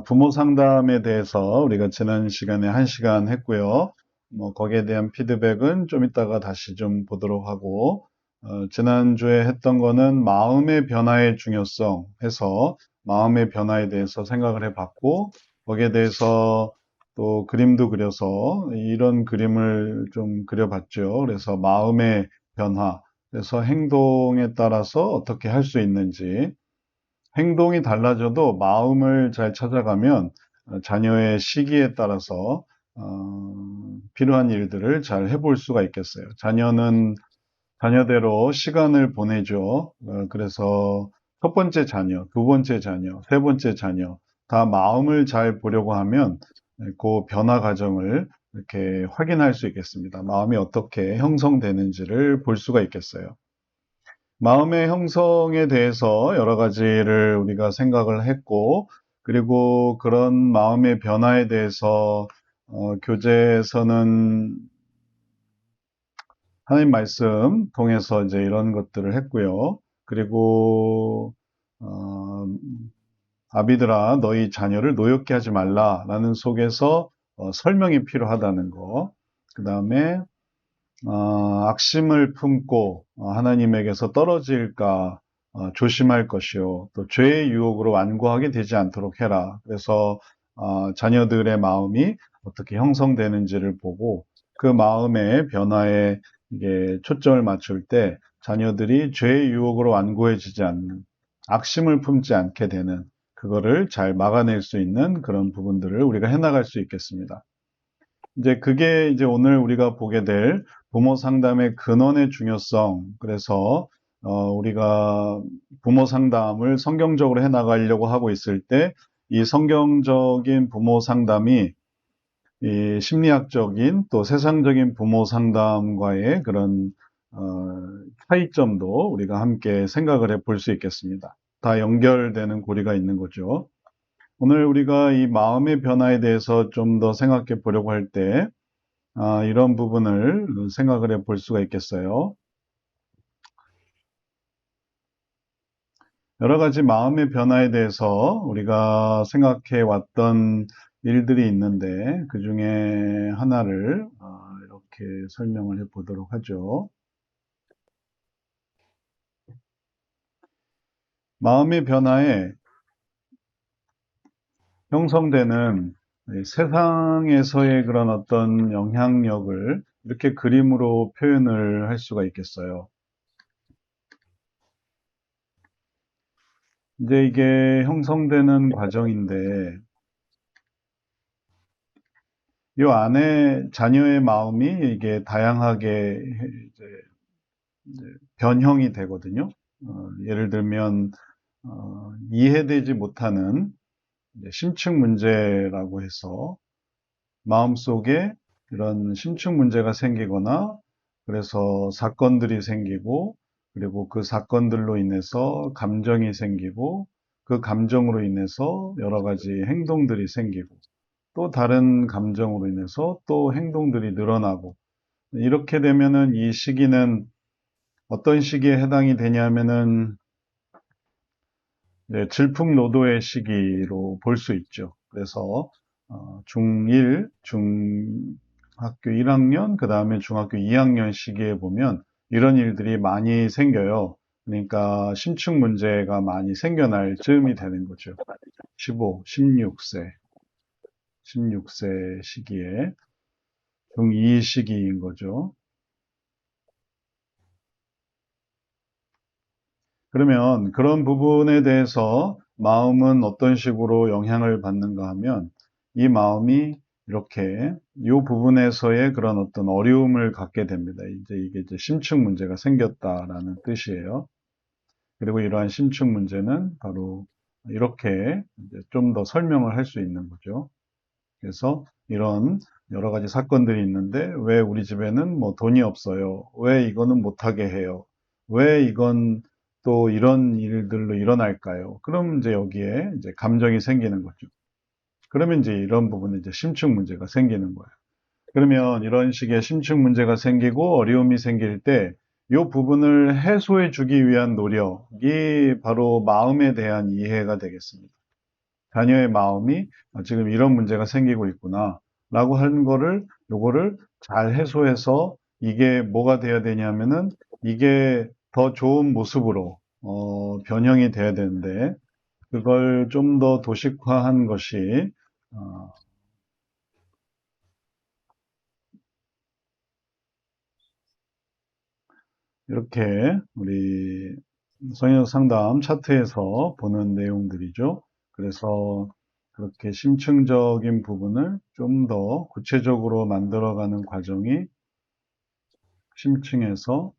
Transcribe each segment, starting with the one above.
부모 상담에 대해서 우리가 지난 시간에 1시간 했고요. 거기에 대한 피드백은 좀 이따가 다시 좀 보도록 하고, 지난주에 했던 거는 마음의 변화의 중요성 해서 마음의 변화에 대해서 생각을 해봤고, 거기에 대해서 또 그림도 그려서 이런 그림을 좀 그려봤죠. 그래서 마음의 변화, 그래서 행동에 따라서 어떻게 할 수 있는지, 행동이 달라져도 마음을 잘 찾아가면 자녀의 시기에 따라서 필요한 일들을 잘 해볼 수가 있겠어요. 자녀는 자녀대로 시간을 보내죠. 그래서 첫 번째 자녀, 두 번째 자녀, 세 번째 자녀 다 마음을 잘 보려고 하면 그 변화 과정을 이렇게 확인할 수 있겠습니다. 마음이 어떻게 형성되는지를 볼 수가 있겠어요. 마음의 형성에 대해서 여러 가지를 우리가 생각을 했고, 그리고 그런 마음의 변화에 대해서 교재에서는 하나님 말씀 통해서 이제 이런 것들을 했고요. 그리고 어, 아비들아 너희 자녀를 노엽게 하지 말라라는 속에서 설명이 필요하다는 거. 그 다음에 악심을 품고 하나님에게서 떨어질까 조심할 것이요. 또 죄의 유혹으로 완고하게 되지 않도록 해라. 그래서 자녀들의 마음이 어떻게 형성되는지를 보고 그 마음의 변화에 이게 초점을 맞출 때 자녀들이 죄의 유혹으로 완고해지지 않는 악심을 품지 않게 되는 그거를 잘 막아낼 수 있는 그런 부분들을 우리가 해나갈 수 있겠습니다. 이제 그게 이제 오늘 우리가 보게 될 부모 상담의 근원의 중요성. 그래서 우리가 부모 상담을 성경적으로 해 나가려고 하고 있을 때 이 성경적인 부모 상담이 이 심리학적인 또 세상적인 부모 상담과의 그런 어, 차이점도 우리가 함께 생각을 해 볼 수 있겠습니다. 다 연결되는 고리가 있는 거죠. 오늘 우리가 이 마음의 변화에 대해서 좀 더 생각해 보려고 할 때, 이런 부분을 생각을 해 볼 수가 있겠어요. 여러 가지 마음의 변화에 대해서 우리가 생각해 왔던 일들이 있는데, 그 중에 하나를 이렇게 설명을 해 보도록 하죠. 마음의 변화에 형성되는 세상에서의 그런 어떤 영향력을 이렇게 그림으로 표현을 할 수가 있겠어요. 이제 이게 형성되는 과정인데, 이 안에 자녀의 마음이 이게 다양하게 이제 변형이 되거든요. 예를 들면, 이해되지 못하는 심층 문제라고 해서 마음속에 이런 심층 문제가 생기거나 그래서 사건들이 생기고 그리고 그 사건들로 인해서 감정이 생기고 그 감정으로 인해서 여러 가지 행동들이 생기고 또 다른 감정으로 인해서 또 행동들이 늘어나고 이렇게 되면은 이 시기는 어떤 시기에 해당이 되냐면은 질풍노도의 시기로 볼 수 있죠. 그래서 중1, 중학교 1학년, 그 다음에 중학교 2학년 시기에 보면 이런 일들이 많이 생겨요. 그러니까 심층 문제가 많이 생겨날 즈음이 되는 거죠. 15, 16세 시기에 중2 시기인 거죠. 그러면 그런 부분에 대해서 마음은 어떤 식으로 영향을 받는가 하면 이 마음이 이렇게 이 부분에서의 그런 어떤 어려움을 갖게 됩니다. 이제 이게 이제 심층 문제가 생겼다라는 뜻이에요. 그리고 이러한 심층 문제는 바로 이렇게 좀 더 설명을 할 수 있는 거죠. 그래서 이런 여러 가지 사건들이 있는데 왜 우리 집에는 뭐 돈이 없어요? 왜 이거는 못하게 해요? 왜 이건 또 이런 일들로 일어날까요? 그럼 이제 여기에 이제 감정이 생기는 거죠. 그러면 이제 이런 부분에 이제 심층 문제가 생기는 거예요. 그러면 이런 식의 심층 문제가 생기고 어려움이 생길 때 이 부분을 해소해 주기 위한 노력이 바로 마음에 대한 이해가 되겠습니다. 자녀의 마음이 지금 이런 문제가 생기고 있구나 라고 하는 요거를 잘 해소해서 이게 뭐가 돼야 되냐면은 이게 더 좋은 모습으로 변형이 돼야 되는데 그걸 좀 더 도식화한 것이 어, 이렇게 우리 성역 상담 차트에서 보는 내용들이죠. 그래서 그렇게 심층적인 부분을 좀 더 구체적으로 만들어가는 과정이 심층에서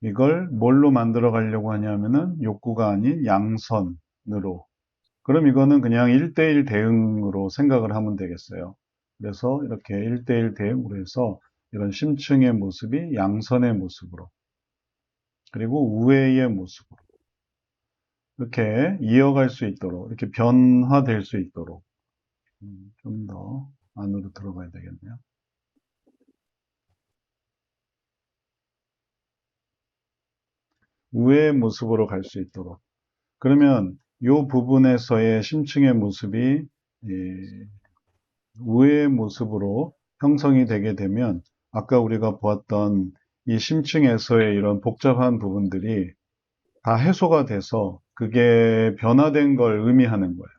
이걸 뭘로 만들어 가려고 하냐면은 욕구가 아닌 양선으로. 그럼 이거는 그냥 1대1 대응으로 생각을 하면 되겠어요. 그래서 이렇게 1대1 대응으로 해서 이런 심층의 모습이 양선의 모습으로, 그리고 우애의 모습으로, 이렇게 이어갈 수 있도록, 이렇게 변화될 수 있도록, 좀 더 안으로 들어가야 되겠네요. 우애의 모습으로 갈 수 있도록. 그러면 이 부분에서의 심층의 모습이 우애의 모습으로 형성이 되게 되면 아까 우리가 보았던 이 심층에서의 이런 복잡한 부분들이 다 해소가 돼서 그게 변화된 걸 의미하는 거예요.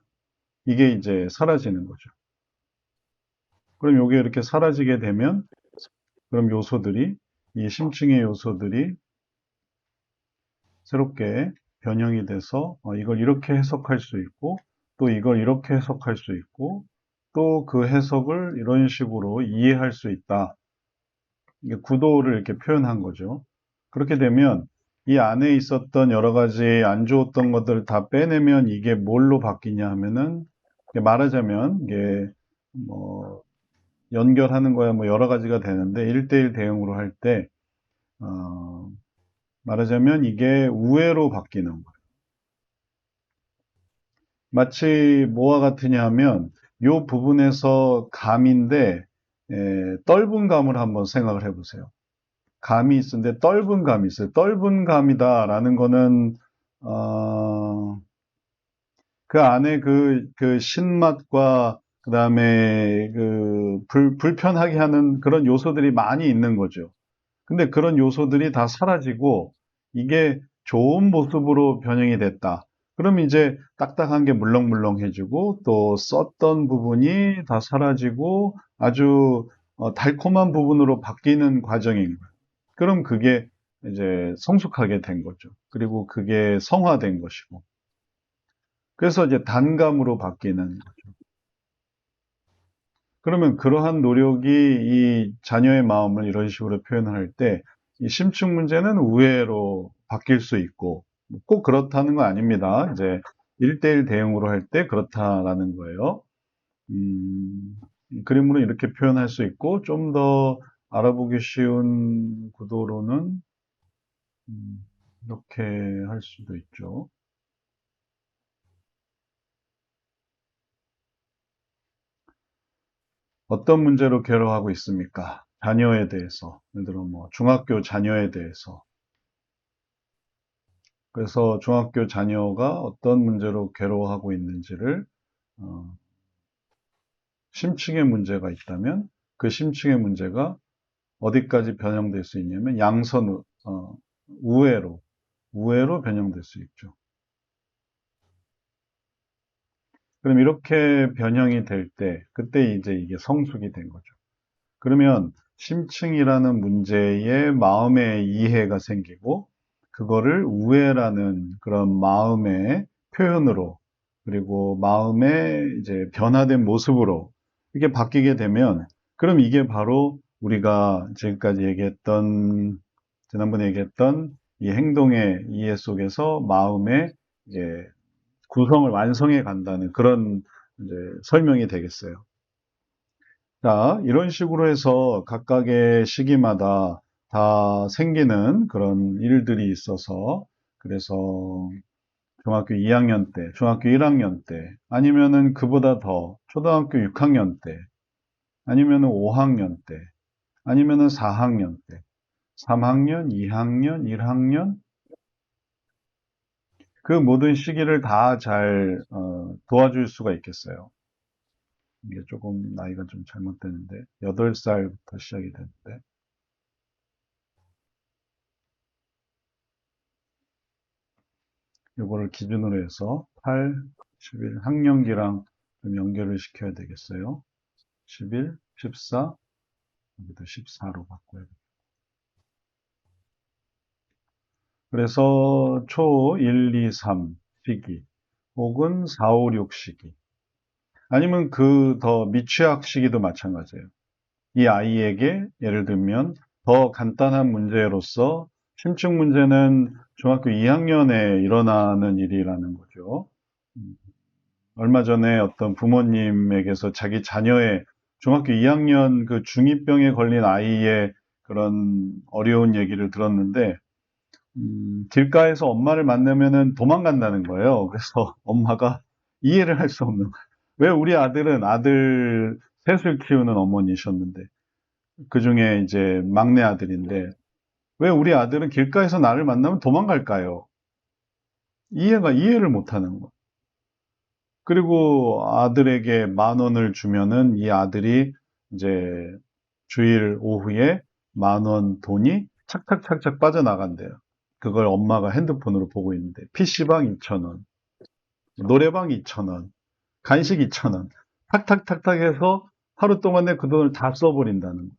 이게 이제 사라지는 거죠. 그럼 이게 이렇게 사라지게 되면 그럼 요소들이 이 심층의 요소들이 새롭게 변형이 돼서 이걸 이렇게 해석할 수 있고 또 이걸 이렇게 해석할 수 있고 또 그 해석을 이런 식으로 이해할 수 있다. 이게 구도를 이렇게 표현한 거죠. 그렇게 되면 이 안에 있었던 여러 가지 안 좋았던 것들을 다 빼내면 이게 뭘로 바뀌냐 하면은 말하자면 이게 뭐 연결하는 거야 뭐 여러 가지가 되는데 1대1 대응으로 할 때 말하자면 이게 우애로 바뀌는 거예요. 마치 뭐와 같으냐 하면 이 부분에서 감인데 떫은 감을 한번 생각을 해보세요. 감이 있는데 떫은 감이 있어요. 떫은 감이다라는 거는 그 안에 그 신맛과 그다음에 그 불편하게 하는 그런 요소들이 많이 있는 거죠. 근데 그런 요소들이 다 사라지고 이게 좋은 모습으로 변형이 됐다. 그럼 이제 딱딱한 게 물렁물렁해지고 또 썼던 부분이 다 사라지고 아주 달콤한 부분으로 바뀌는 과정인 거예요. 그럼 그게 이제 성숙하게 된 거죠. 그리고 그게 성화된 것이고. 그래서 이제 단감으로 바뀌는 거죠. 그러면 그러한 노력이 이 자녀의 마음을 이런 식으로 표현할 때, 이 심층 문제는 우애로 바뀔 수 있고, 꼭 그렇다는 건 아닙니다. 이제 1대1 대응으로 할 때 그렇다라는 거예요. 그림으로 이렇게 표현할 수 있고, 좀 더 알아보기 쉬운 구도로는 이렇게 할 수도 있죠. 어떤 문제로 괴로워하고 있습니까? 자녀에 대해서. 예를 들어 뭐 중학교 자녀에 대해서. 그래서 중학교 자녀가 어떤 문제로 괴로워하고 있는지를 어, 심층의 문제가 있다면 그 심층의 문제가 어디까지 변형될 수 있냐면 우회로 우회로 변형될 수 있죠. 그럼 이렇게 변형이 될 때 그때 이제 이게 성숙이 된 거죠. 그러면 심층이라는 문제에 마음의 이해가 생기고 그거를 우애라는 그런 마음의 표현으로 그리고 마음의 이제 변화된 모습으로 이게 바뀌게 되면 그럼 이게 바로 우리가 지금까지 얘기했던 지난번에 얘기했던 이 행동의 이해 속에서 마음의 이제 구성을 완성해 간다는 그런 이제 설명이 되겠어요. 자, 이런 식으로 해서 각각의 시기마다 다 생기는 그런 일들이 있어서, 그래서 중학교 2학년 때, 중학교 1학년 때, 아니면은 그보다 더 초등학교 6학년 때, 아니면은 5학년 때, 아니면은 4학년 때, 3학년, 2학년, 1학년, 그 모든 시기를 다 잘 도와줄 수가 있겠어요. 이게 조금 나이가 좀 잘못되는데 8살부터 시작이 되는데 이거를 기준으로 해서 8, 11 학년기랑 좀 연결을 시켜야 되겠어요. 11, 14, 여기도 14로 바꿔야 돼요. 그래서 초 1, 2, 3 시기 혹은 4, 5, 6 시기 아니면 그 더 미취학 시기도 마찬가지예요. 이 아이에게 예를 들면 더 간단한 문제로서 심층 문제는 중학교 2학년에 일어나는 일이라는 거죠. 음, 얼마 전에 어떤 부모님에게서 자기 자녀의 중학교 2학년 그 중2병에 걸린 아이의 그런 어려운 얘기를 들었는데 길가에서 엄마를 만나면은 도망간다는 거예요. 그래서 엄마가 이해를 할 수 없는 거예요. 왜 우리 아들은 아들 셋을 키우는 어머니셨는데 그 중에 이제 막내 아들인데 왜 우리 아들은 길가에서 나를 만나면 도망갈까요? 이해를 못 하는 거. 그리고 아들에게 10,000원을 주면은 이 아들이 이제 주일 오후에 10,000원 돈이 착착착착 빠져나간대요. 그걸 엄마가 핸드폰으로 보고 있는데 PC방 2,000원, 노래방 2,000원, 간식 2,000원, 탁탁탁탁 해서 하루 동안에 그 돈을 다 써버린다는 거예요.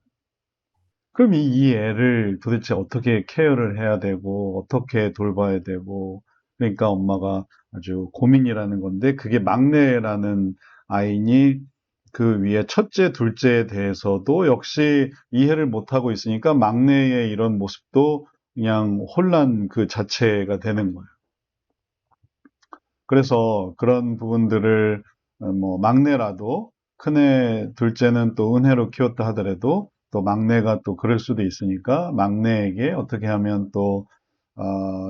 그럼 이 애를 도대체 어떻게 케어를 해야 되고, 어떻게 돌봐야 되고, 그러니까 엄마가 아주 고민이라는 건데, 그게 막내라는 아이니, 그 위에 첫째, 둘째에 대해서도 역시 이해를 못하고 있으니까 막내의 이런 모습도 그냥 혼란 그 자체가 되는 거예요. 그래서 그런 부분들을 뭐 막내라도 큰애, 둘째는 또 은혜로 키웠다 하더라도 또 막내가 또 그럴 수도 있으니까 막내에게 어떻게 하면 또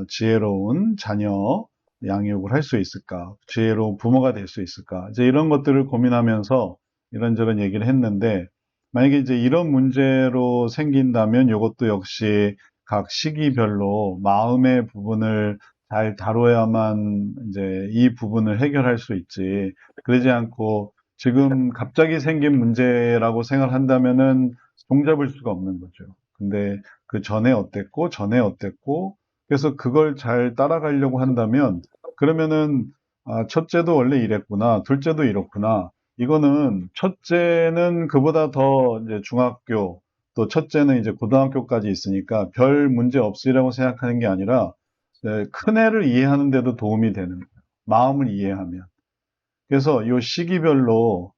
지혜로운 자녀 양육을 할 수 있을까? 지혜로운 부모가 될 수 있을까? 이제 이런 것들을 고민하면서 이런저런 얘기를 했는데 만약에 이제 이런 문제로 생긴다면 이것도 역시 각 시기별로 마음의 부분을 잘 다뤄야만 이제 이 부분을 해결할 수 있지. 그러지 않고 지금 갑자기 생긴 문제라고 생각한다면은 종잡을 수가 없는 거죠. 근데 그 전에 어땠고, 그래서 그걸 잘 따라가려고 한다면, 그러면은, 첫째도 원래 이랬구나, 둘째도 이렇구나. 이거는, 첫째는 그보다 더 이제 중학교, 또 첫째는 이제 고등학교까지 있으니까 별 문제 없으리라고 생각하는 게 아니라, 네, 큰애를 이해하는 데도 도움이 되는 거예요. 마음을 이해하면. 그래서 이 시기별로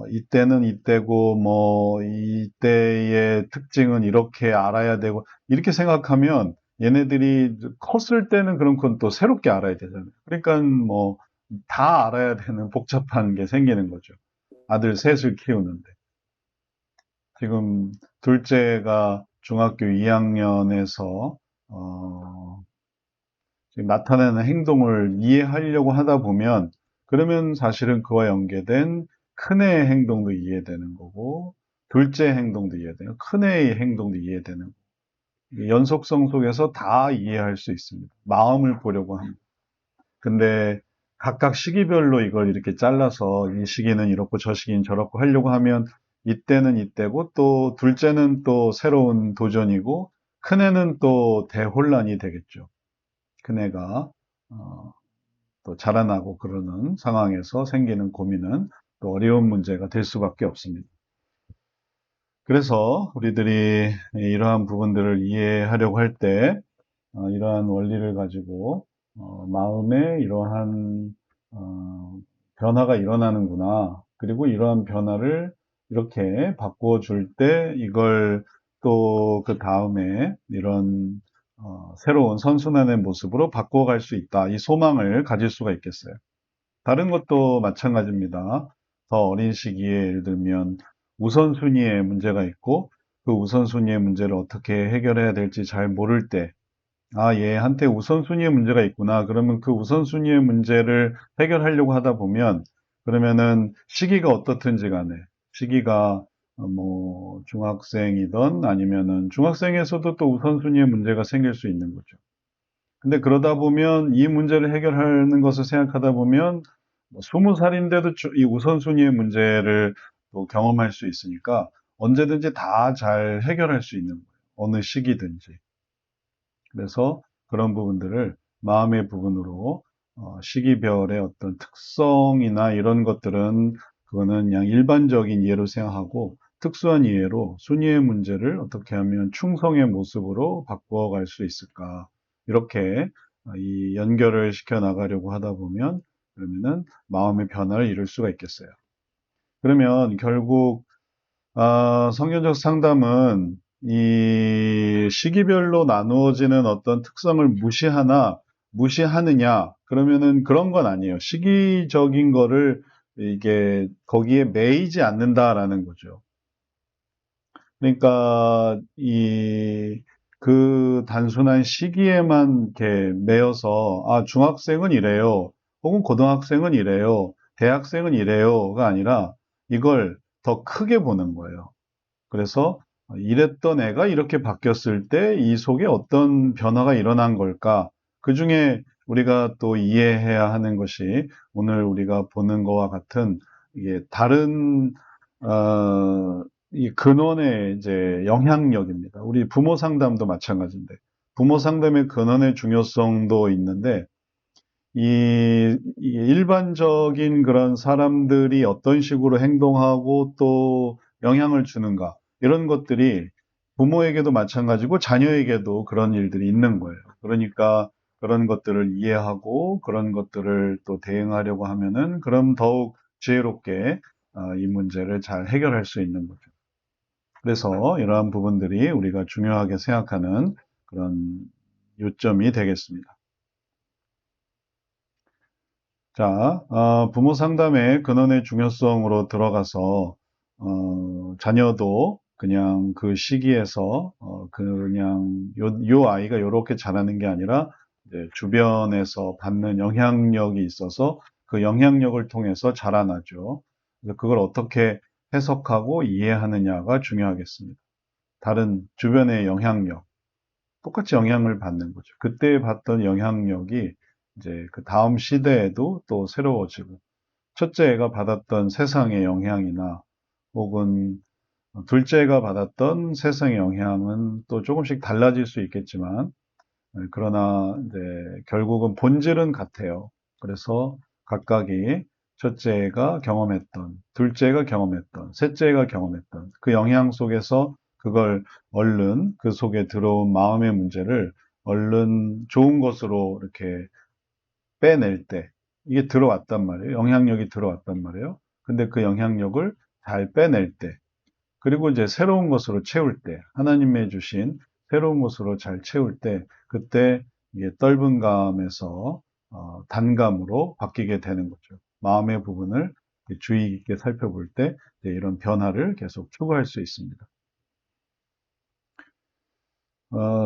이때는 이때고 뭐 이때의 특징은 이렇게 알아야 되고 이렇게 생각하면 얘네들이 컸을 때는 그런 건 또 새롭게 알아야 되잖아요. 그러니까 뭐 다 알아야 되는 복잡한 게 생기는 거죠. 아들 셋을 키우는데. 지금 둘째가 중학교 2학년에서 지금 나타내는 행동을 이해하려고 하다 보면 그러면 사실은 그와 연계된 큰애의 행동도 이해되는 거고 둘째 행동도 이해되고 큰애의 행동도 이해되는 거고 연속성 속에서 다 이해할 수 있습니다. 마음을 보려고 합니다. 근데 각각 시기별로 이걸 이렇게 잘라서 이 시기는 이렇고 저 시기는 저렇고 하려고 하면 이때는 이때고 또 둘째는 또 새로운 도전이고 큰애는 또 대혼란이 되겠죠. 큰애가 또 자라나고 그러는 상황에서 생기는 고민은 또 어려운 문제가 될 수밖에 없습니다. 그래서 우리들이 이러한 부분들을 이해하려고 할 때 이러한 원리를 가지고 마음에 이러한 변화가 일어나는구나. 그리고 이러한 변화를 이렇게 바꾸어 줄 때 이걸 또 그 다음에 이런 새로운 선순환의 모습으로 바꿔갈 수 있다. 이 소망을 가질 수가 있겠어요. 다른 것도 마찬가지입니다. 더 어린 시기에 예를 들면 우선순위에 문제가 있고 그 우선순위의 문제를 어떻게 해결해야 될지 잘 모를 때 얘한테 우선순위의 문제가 있구나. 그러면 그 우선순위의 문제를 해결하려고 하다 보면 그러면은 시기가 어떻든지 간에 시기가 뭐 중학생이든 아니면은 중학생에서도 또 우선순위의 문제가 생길 수 있는 거죠. 근데 그러다 보면 이 문제를 해결하는 것을 생각하다 보면 20살인데도 이 우선순위의 문제를 또 경험할 수 있으니까 언제든지 다 잘 해결할 수 있는 거예요. 어느 시기든지. 그래서 그런 부분들을 마음의 부분으로 시기별의 어떤 특성이나 이런 것들은 그거는 그냥 일반적인 이해로 생각하고 특수한 이해로 순위의 문제를 어떻게 하면 충성의 모습으로 바꾸어갈 수 있을까 이렇게 이 연결을 시켜 나가려고 하다 보면 그러면은 마음의 변화를 이룰 수가 있겠어요. 그러면 결국 성경적 상담은 이 시기별로 나누어지는 어떤 특성을 무시하느냐, 그러면은 그런 건 아니에요. 시기적인 거를 이게 거기에 매이지 않는다라는 거죠. 그러니까 그 단순한 시기에만 이렇게 매여서 중학생은 이래요. 혹은 고등학생은 이래요. 대학생은 이래요가 아니라 이걸 더 크게 보는 거예요. 그래서 이랬던 애가 이렇게 바뀌었을 때 이 속에 어떤 변화가 일어난 걸까? 그 중에 우리가 또 이해해야 하는 것이 오늘 우리가 보는 것과 같은 이게 다른 이 근원의 이제 영향력입니다. 우리 부모 상담도 마찬가지인데 부모 상담의 근원의 중요성도 있는데 이 일반적인 그런 사람들이 어떤 식으로 행동하고 또 영향을 주는가 이런 것들이 부모에게도 마찬가지고 자녀에게도 그런 일들이 있는 거예요. 그러니까 그런 것들을 이해하고 그런 것들을 또 대응하려고 하면은 그럼 더욱 지혜롭게 이 문제를 잘 해결할 수 있는 거죠. 그래서 이러한 부분들이 우리가 중요하게 생각하는 그런 요점이 되겠습니다. 자, 부모 상담의 근원의 중요성으로 들어가서, 자녀도 그냥 그 시기에서, 그냥 요 아이가 요렇게 자라는 게 아니라, 이제 주변에서 받는 영향력이 있어서 그 영향력을 통해서 자라나죠. 그래서 그걸 어떻게 해석하고 이해하느냐가 중요하겠습니다. 다른 주변의 영향력, 똑같이 영향을 받는 거죠. 그때 받던 영향력이 이제 그 다음 시대에도 또 새로워지고, 첫째 애가 받았던 세상의 영향이나 혹은 둘째가 받았던 세상의 영향은 또 조금씩 달라질 수 있겠지만, 그러나 이제 결국은 본질은 같아요. 그래서 각각이 첫째가 경험했던, 둘째가 경험했던, 셋째가 경험했던 그 영향 속에서 그걸 얼른 그 속에 들어온 마음의 문제를 얼른 좋은 것으로 이렇게 빼낼 때 이게 들어왔단 말이에요. 영향력이 들어왔단 말이에요. 근데 그 영향력을 잘 빼낼 때 그리고 이제 새로운 것으로 채울 때, 하나님의 주신 새로운 것으로 잘 채울 때, 그때 이게 떫은 감에서 단감으로 바뀌게 되는 거죠. 마음의 부분을 주의 깊게 살펴볼 때 이런 변화를 계속 추구할 수 있습니다.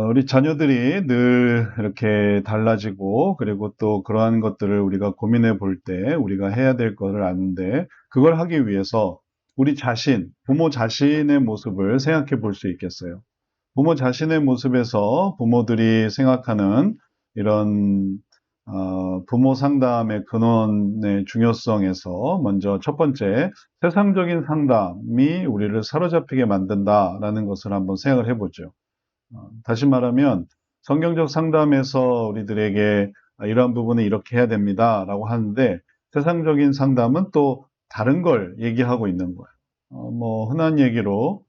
우리 자녀들이 늘 이렇게 달라지고, 그리고 또 그러한 것들을 우리가 고민해 볼 때, 우리가 해야 될 것을 아는데, 그걸 하기 위해서 우리 자신, 부모 자신의 모습을 생각해 볼 수 있겠어요. 부모 자신의 모습에서 부모들이 생각하는 이런, 부모 상담의 근원의 중요성에서 먼저 첫 번째, 세상적인 상담이 우리를 사로잡히게 만든다라는 것을 한번 생각을 해보죠. 다시 말하면 성경적 상담에서 우리들에게 이러한 부분은 이렇게 해야 됩니다라고 하는데 세상적인 상담은 또 다른 걸 얘기하고 있는 거예요. 뭐 흔한 얘기로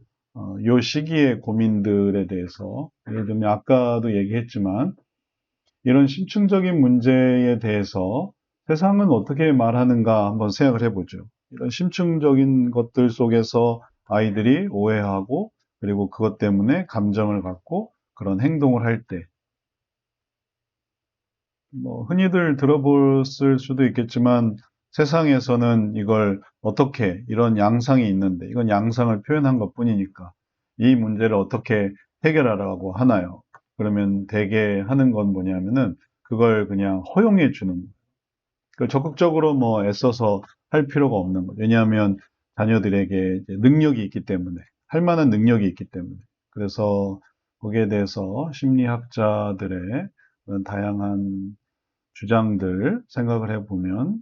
요 시기의 고민들에 대해서 예를 들면 아까도 얘기했지만 이런 심층적인 문제에 대해서 세상은 어떻게 말하는가 한번 생각을 해보죠. 이런 심층적인 것들 속에서 아이들이 오해하고 그리고 그것 때문에 감정을 갖고 그런 행동을 할 때, 뭐, 흔히들 들어봤을 수도 있겠지만 세상에서는 이걸 어떻게 이런 양상이 있는데 이건 양상을 표현한 것 뿐이니까 이 문제를 어떻게 해결하라고 하나요? 그러면 대개 하는 건 뭐냐면은 그걸 그냥 허용해 주는 거예요. 그걸 적극적으로 뭐 애써서 할 필요가 없는 거죠. 왜냐하면 자녀들에게 이제 능력이 있기 때문에, 할 만한 능력이 있기 때문에. 그래서 거기에 대해서 심리학자들의 그런 다양한 주장들 생각을 해보면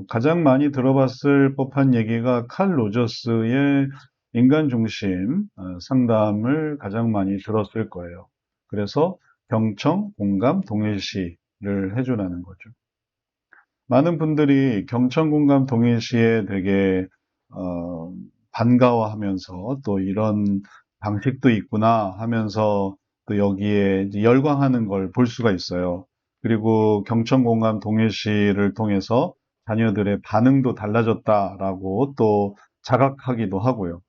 가장 많이 들어봤을 법한 얘기가 칼 로저스의 인간 중심 상담을 가장 많이 들었을 거예요. 그래서 경청, 공감, 동일시를 해주라는 거죠. 많은 분들이 경청, 공감, 동일시에 되게 반가워하면서 또 이런 방식도 있구나 하면서 또 여기에 이제 열광하는 걸 볼 수가 있어요. 그리고 경청, 공감, 동일시를 통해서 자녀들의 반응도 달라졌다라고 또 자각하기도 하고요.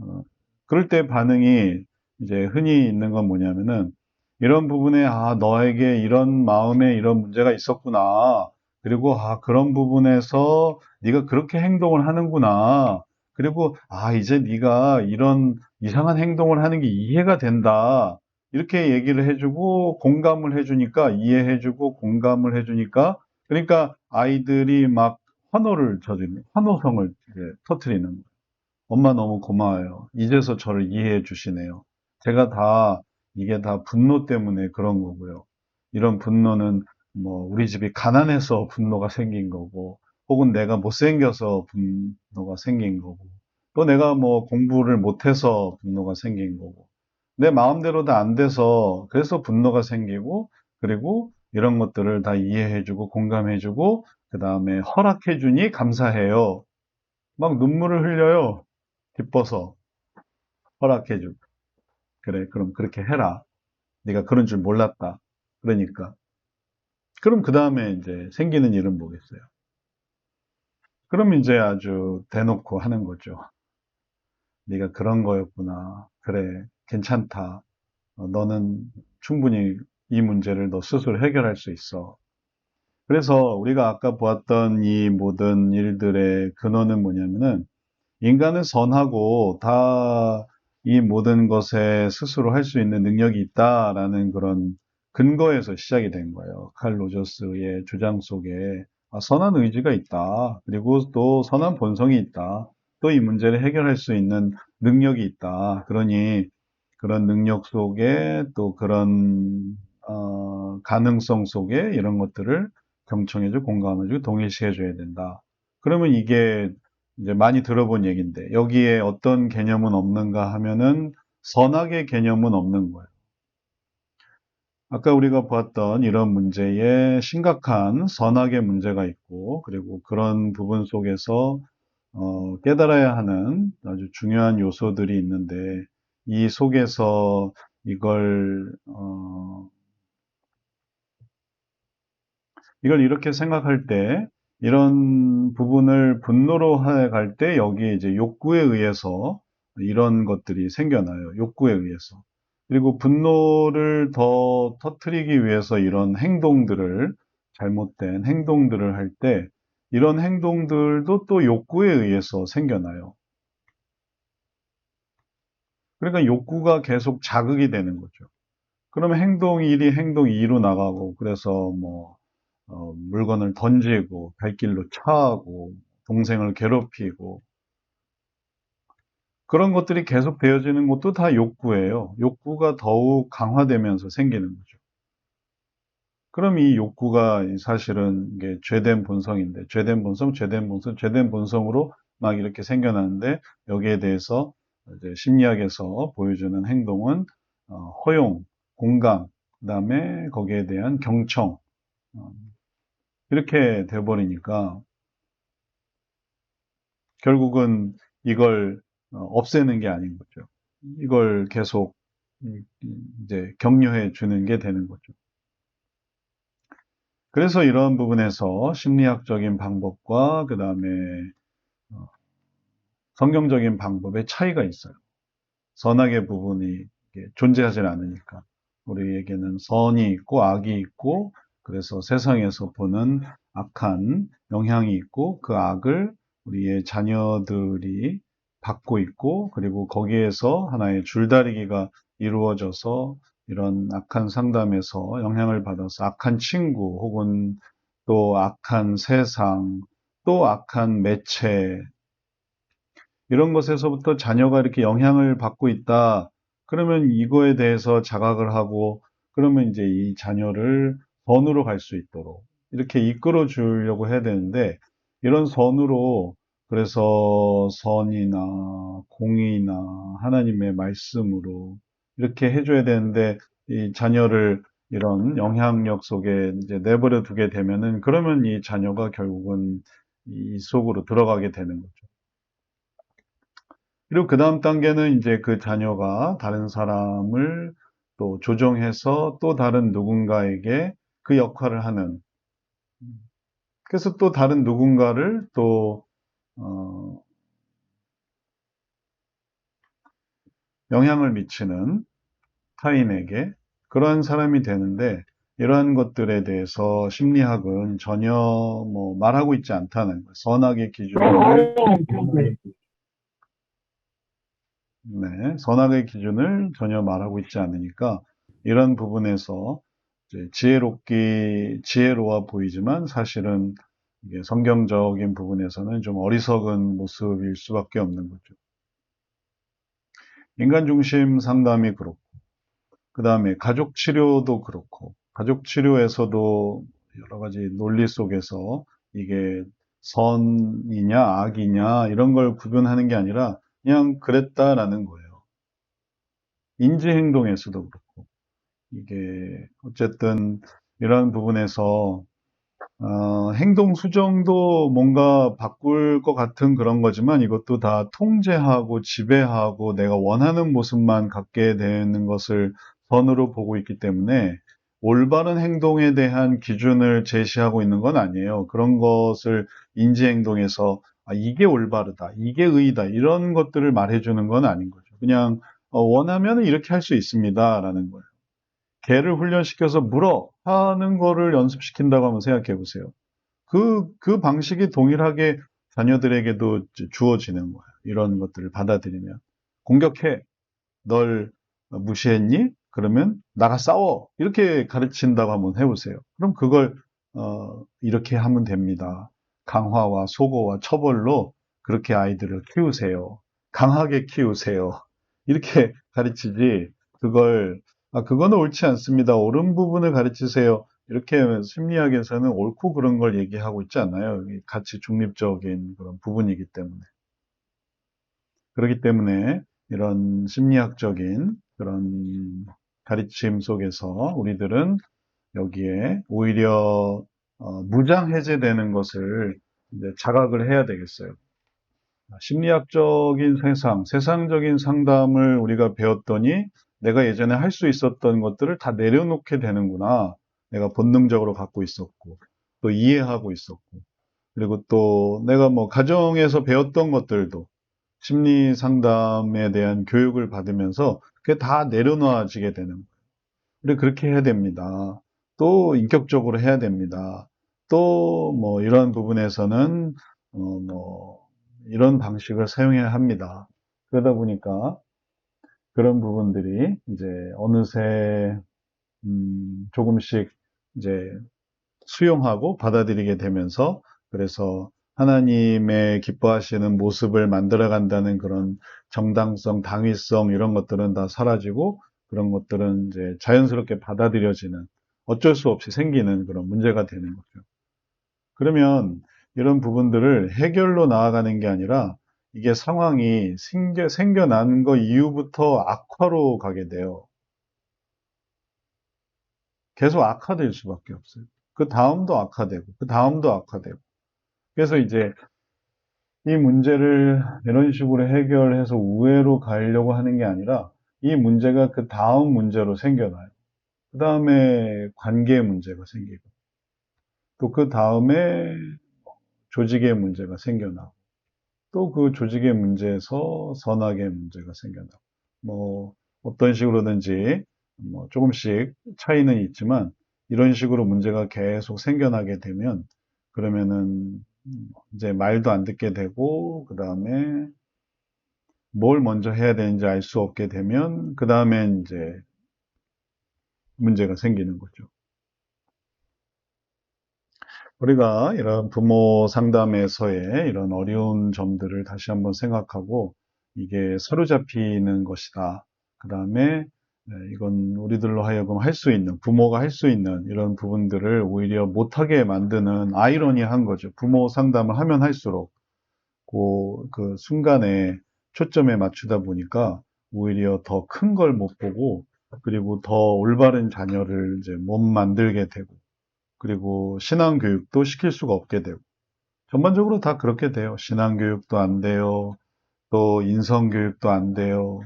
어, 그럴 때 반응이 이제 흔히 있는 건 뭐냐면은 이런 부분에 너에게 이런 마음에 이런 문제가 있었구나. 그리고 그런 부분에서 네가 그렇게 행동을 하는구나. 그리고 이제 네가 이런 이상한 행동을 하는 게 이해가 된다. 이렇게 얘기를 해주고 공감을 해주니까 이해해주고 공감을 해주니까 그러니까 아이들이 막 환호를 저지르는 환호성을 이제 터트리는 거예요. 엄마 너무 고마워요. 이제서 저를 이해해 주시네요. 제가 이게 다 분노 때문에 그런 거고요. 이런 분노는 뭐, 우리 집이 가난해서 분노가 생긴 거고, 혹은 내가 못생겨서 분노가 생긴 거고, 또 내가 뭐 공부를 못해서 분노가 생긴 거고, 내 마음대로 다 안 돼서 그래서 분노가 생기고, 그리고 이런 것들을 다 이해해주고, 공감해주고, 그 다음에 허락해주니 감사해요. 막 눈물을 흘려요. 기뻐서 허락해주고. 그래, 그럼 그렇게 해라. 네가 그런 줄 몰랐다. 그러니까. 그럼 그 다음에 이제 생기는 일은 뭐겠어요? 그럼 이제 아주 대놓고 하는 거죠. 네가 그런 거였구나. 그래, 괜찮다. 너는 충분히 이 문제를 너 스스로 해결할 수 있어. 그래서 우리가 아까 보았던 이 모든 일들의 근원은 뭐냐면은 인간은 선하고 다 이 모든 것에 스스로 할 수 있는 능력이 있다라는 그런 근거에서 시작이 된 거예요. 칼 로저스의 주장 속에 선한 의지가 있다. 그리고 또 선한 본성이 있다. 또 이 문제를 해결할 수 있는 능력이 있다. 그러니 그런 능력 속에 또 그런 가능성 속에 이런 것들을 경청해주고 공감해주고 동일시해줘야 된다. 그러면 이게 이제 많이 들어본 얘기인데 여기에 어떤 개념은 없는가 하면은 선악의 개념은 없는 거예요. 아까 우리가 보았던 이런 문제에 심각한 선악의 문제가 있고 그리고 그런 부분 속에서 깨달아야 하는 아주 중요한 요소들이 있는데 이 속에서 이걸 이렇게 생각할 때, 이런 부분을 분노로 갈 때, 여기에 이제 욕구에 의해서 이런 것들이 생겨나요. 욕구에 의해서. 그리고 분노를 더 터트리기 위해서 이런 행동들을, 잘못된 행동들을 할 때, 이런 행동들도 또 욕구에 의해서 생겨나요. 그러니까 욕구가 계속 자극이 되는 거죠. 그러면 행동 1이 행동 2로 나가고, 그래서 뭐, 물건을 던지고, 발길로 차고, 동생을 괴롭히고, 그런 것들이 계속 되어지는 것도 다 욕구예요. 욕구가 더욱 강화되면서 생기는 거죠. 그럼 이 욕구가 사실은 이게 죄된 본성인데, 죄된 본성, 죄된 본성, 죄된 본성으로 막 이렇게 생겨나는데, 여기에 대해서 이제 심리학에서 보여주는 행동은 허용, 공감, 그 다음에 거기에 대한 경청, 어, 이렇게 돼버리니까, 결국은 이걸 없애는 게 아닌 거죠. 이걸 계속 이제 격려해 주는 게 되는 거죠. 그래서 이런 부분에서 심리학적인 방법과 그 다음에 성경적인 방법의 차이가 있어요. 선악의 부분이 존재하지 않으니까 우리에게는 선이 있고 악이 있고 그래서 세상에서 보는 악한 영향이 있고 그 악을 우리의 자녀들이 받고 있고 그리고 거기에서 하나의 줄다리기가 이루어져서 이런 악한 상담에서 영향을 받아서 악한 친구 혹은 또 악한 세상 또 악한 매체 이런 것에서부터 자녀가 이렇게 영향을 받고 있다. 그러면 이거에 대해서 자각을 하고, 그러면 이제 이 자녀를 선으로 갈 수 있도록 이렇게 이끌어 주려고 해야 되는데, 이런 선으로, 그래서 선이나 공의나 하나님의 말씀으로 이렇게 해줘야 되는데, 이 자녀를 이런 영향력 속에 이제 내버려 두게 되면은, 그러면 이 자녀가 결국은 이 속으로 들어가게 되는 거죠. 그리고 그 다음 단계는 이제 그 자녀가 다른 사람을 또 조정해서 또 다른 누군가에게 그 역할을 하는, 그래서 또 다른 누군가를 또 어, 영향을 미치는 타인에게 그러한 사람이 되는데, 이러한 것들에 대해서 심리학은 전혀 뭐 말하고 있지 않다는 거예요. 선악의 기준을, 네, 선악의 기준을 전혀 말하고 있지 않으니까, 이런 부분에서 이제 지혜로워 보이지만 사실은 이게 성경적인 부분에서는 좀 어리석은 모습일 수밖에 없는 거죠. 인간 중심 상담이 그렇고, 그 다음에 가족 치료도 그렇고, 가족 치료에서도 여러 가지 논리 속에서 이게 선이냐 악이냐 이런 걸 구분하는 게 아니라 그냥 그랬다라는 거예요. 인지 행동에서도 그렇고, 이게 어쨌든 이런 부분에서 행동 수정도 뭔가 바꿀 것 같은 그런 거지만, 이것도 다 통제하고 지배하고 내가 원하는 모습만 갖게 되는 것을 선으로 보고 있기 때문에, 올바른 행동에 대한 기준을 제시하고 있는 건 아니에요. 그런 것을 인지행동에서 이게 올바르다, 이게 의이다, 이런 것들을 말해주는 건 아닌 거죠. 그냥 원하면 이렇게 할 수 있습니다라는 거예요. 개를 훈련시켜서 물어 하는 거를 연습시킨다고 한번 생각해 보세요. 그 방식이 동일하게 자녀들에게도 주어지는 거예요. 이런 것들을 받아들이면. 공격해. 널 무시했니? 그러면 나가 싸워. 이렇게 가르친다고 한번 해보세요. 그럼 그걸 이렇게 하면 됩니다. 강화와 소고와 처벌로 그렇게 아이들을 키우세요. 강하게 키우세요. 이렇게 가르치지, 그걸 그거는 옳지 않습니다. 옳은 부분을 가르치세요. 이렇게 심리학에서는 옳고 그런 걸 얘기하고 있지 않아요. 같이 중립적인 그런 부분이기 때문에. 그렇기 때문에 이런 심리학적인 그런 가르침 속에서 우리들은 여기에 오히려 무장해제되는 것을 이제 자각을 해야 되겠어요. 심리학적인 세상적인 상담을 우리가 배웠더니 내가 예전에 할 수 있었던 것들을 다 내려놓게 되는구나. 내가 본능적으로 갖고 있었고, 또 이해하고 있었고, 그리고 또 내가 뭐 가정에서 배웠던 것들도 심리 상담에 대한 교육을 받으면서 그게 다 내려놓아지게 되는 거예요. 그리고 그렇게 해야 됩니다. 또 인격적으로 해야 됩니다. 또 뭐 이런 부분에서는 뭐 이런 방식을 사용해야 합니다. 그러다 보니까 그런 부분들이 이제 어느새 조금씩 이제 수용하고 받아들이게 되면서, 그래서 하나님의 기뻐하시는 모습을 만들어 간다는 그런 정당성, 당위성 이런 것들은 다 사라지고, 그런 것들은 이제 자연스럽게 받아들여지는, 어쩔 수 없이 생기는 그런 문제가 되는 거죠. 그러면 이런 부분들을 해결로 나아가는 게 아니라, 이게 상황이 생겨난 거 이후부터 악화로 가게 돼요. 계속 악화될 수밖에 없어요. 그 다음도 악화되고, 그 다음도 악화되고. 그래서 이제 이 문제를 이런 식으로 해결해서 우회로 가려고 하는 게 아니라, 이 문제가 그 다음 문제로 생겨나요. 그 다음에 관계의 문제가 생기고, 또 그 다음에 조직의 문제가 생겨나고, 또 그 조직의 문제에서 선악의 문제가 생겨나고, 뭐 어떤 식으로든지 뭐 조금씩 차이는 있지만, 이런 식으로 문제가 계속 생겨나게 되면, 그러면은 이제 말도 안 듣게 되고, 그 다음에 뭘 먼저 해야 되는지 알 수 없게 되면, 그 다음에 이제 문제가 생기는 거죠. 우리가 이런 부모 상담에서의 이런 어려운 점들을 다시 한번 생각하고, 이게 사로잡히는 것이다. 그 다음에 이건 우리들로 하여금 할 수 있는, 부모가 할 수 있는 이런 부분들을 오히려 못하게 만드는 아이러니한 거죠. 부모 상담을 하면 할수록 그 순간에 초점에 맞추다 보니까 오히려 더 큰 걸 못 보고, 그리고 더 올바른 자녀를 이제 못 만들게 되고, 그리고 신앙 교육도 시킬 수가 없게 되고, 전반적으로 다 그렇게 돼요. 신앙 교육도 안 돼요. 또 인성 교육도 안 돼요.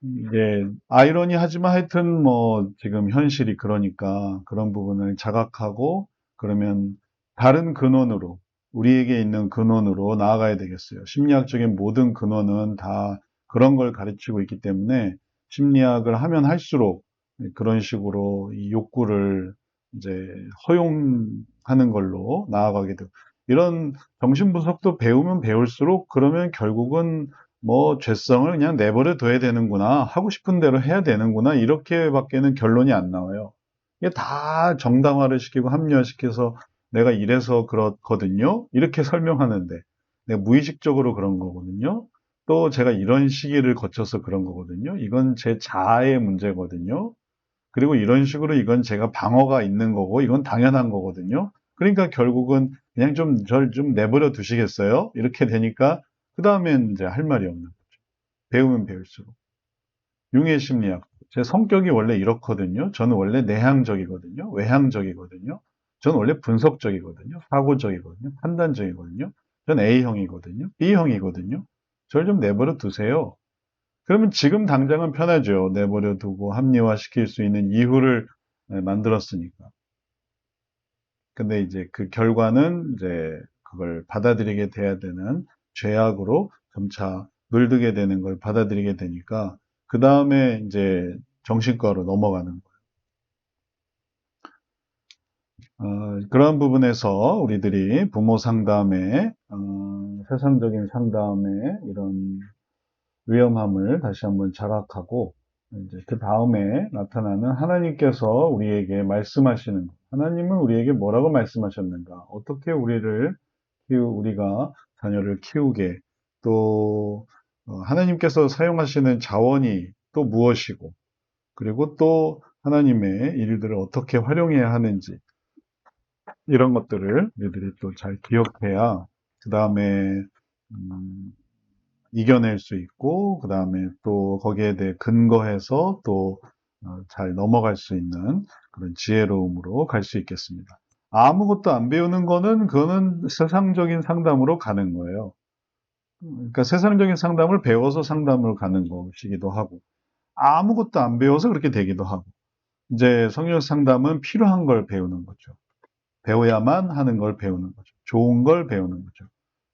이게 아이러니하지만 하여튼 뭐 지금 현실이 그러니까 그런 부분을 자각하고, 그러면 다른 근원으로, 우리에게 있는 근원으로 나아가야 되겠어요. 심리학적인 모든 근원은 다 그런 걸 가르치고 있기 때문에 심리학을 하면 할수록 그런 식으로 이 욕구를 이제 허용하는 걸로 나아가게 되고, 이런 정신분석도 배우면 배울수록 그러면 결국은 뭐 죄성을 그냥 내버려 둬야 되는구나, 하고 싶은 대로 해야 되는구나, 이렇게밖에는 결론이 안 나와요. 이게 다 정당화를 시키고 합리화시켜서 내가 이래서 그렇거든요, 이렇게 설명하는데 내가 무의식적으로 그런 거거든요. 또 제가 이런 시기를 거쳐서 그런 거거든요. 이건 제 자아의 문제거든요. 그리고 이런 식으로 이건 제가 방어가 있는 거고 이건 당연한 거거든요. 그러니까 결국은 그냥 절 좀 내버려 두시겠어요? 이렇게 되니까 그 다음엔 이제 할 말이 없는 거죠. 배우면 배울수록. 융의 심리학. 제 성격이 원래 이렇거든요. 저는 원래 내향적이거든요. 외향적이거든요. 저는 원래 분석적이거든요. 사고적이거든요. 판단적이거든요. 전 A형이거든요. B형이거든요. 저를 좀 내버려 두세요. 그러면 지금 당장은 편하죠. 내버려 두고 합리화시킬 수 있는 이유를 만들었으니까. 근데 이제 그 결과는 이제 그걸 받아들이게 돼야 되는 죄악으로 점차 물들게 되는 걸 받아들이게 되니까 그 다음에 이제 정신과로 넘어가는 거예요. 그런 부분에서 우리들이 부모 상담에, 세상적인 상담에 이런 위험함을 다시 한번 자각하고, 이제 그 다음에 나타나는 하나님께서 우리에게 말씀하시는, 하나님은 우리에게 뭐라고 말씀하셨는가? 어떻게 우리가 자녀를 키우게, 또 하나님께서 사용하시는 자원이 또 무엇이고, 그리고 또 하나님의 일들을 어떻게 활용해야 하는지, 이런 것들을 우리들이 또 잘 기억해야 그 다음에 이겨낼 수 있고, 그 다음에 또 거기에 대해 근거해서 또 잘 넘어갈 수 있는 그런 지혜로움으로 갈 수 있겠습니다. 아무것도 안 배우는 거는 그거는 세상적인 상담으로 가는 거예요. 그러니까 세상적인 상담을 배워서 상담을 가는 것이기도 하고, 아무것도 안 배워서 그렇게 되기도 하고, 이제 성경 상담은 필요한 걸 배우는 거죠. 배워야만 하는 걸 배우는 거죠. 좋은 걸 배우는 거죠.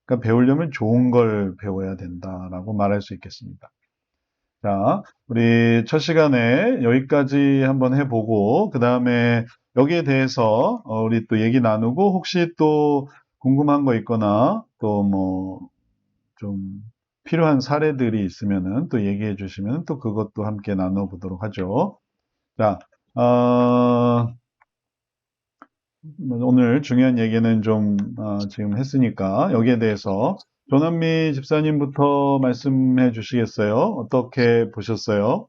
그러니까 배우려면 좋은 걸 배워야 된다라고 말할 수 있겠습니다. 자, 우리 첫 시간에 여기까지 한번 해보고, 그 다음에 여기에 대해서 우리 또 얘기 나누고, 혹시 또 궁금한 거 있거나, 또 뭐 좀 필요한 사례들이 있으면은 또 얘기해 주시면 또 그것도 함께 나눠보도록 하죠. 자, 오늘 중요한 얘기는 좀 지금 했으니까 여기에 대해서 조남미 집사님부터 말씀해 주시겠어요? 어떻게 보셨어요?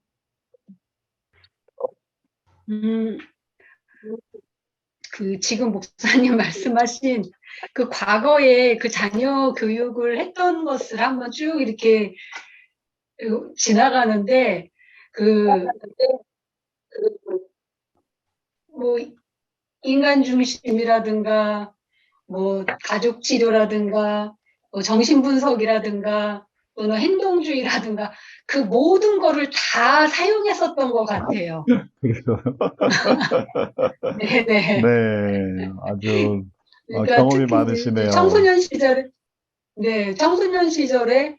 음, 지금 목사님 말씀하신 그 과거에 그 자녀 교육을 했던 것을 한번 쭉 이렇게 지나가는데, 그, 뭐, 인간 중심이라든가, 뭐, 가족 치료라든가, 뭐 정신분석이라든가, 또는 행동주의라든가, 그 모든 거를 다 사용했었던 것 같아요. 그래서 네, 네네. 아주 그러니까 경험이 특히 이제 많으시네요. 청소년 시절에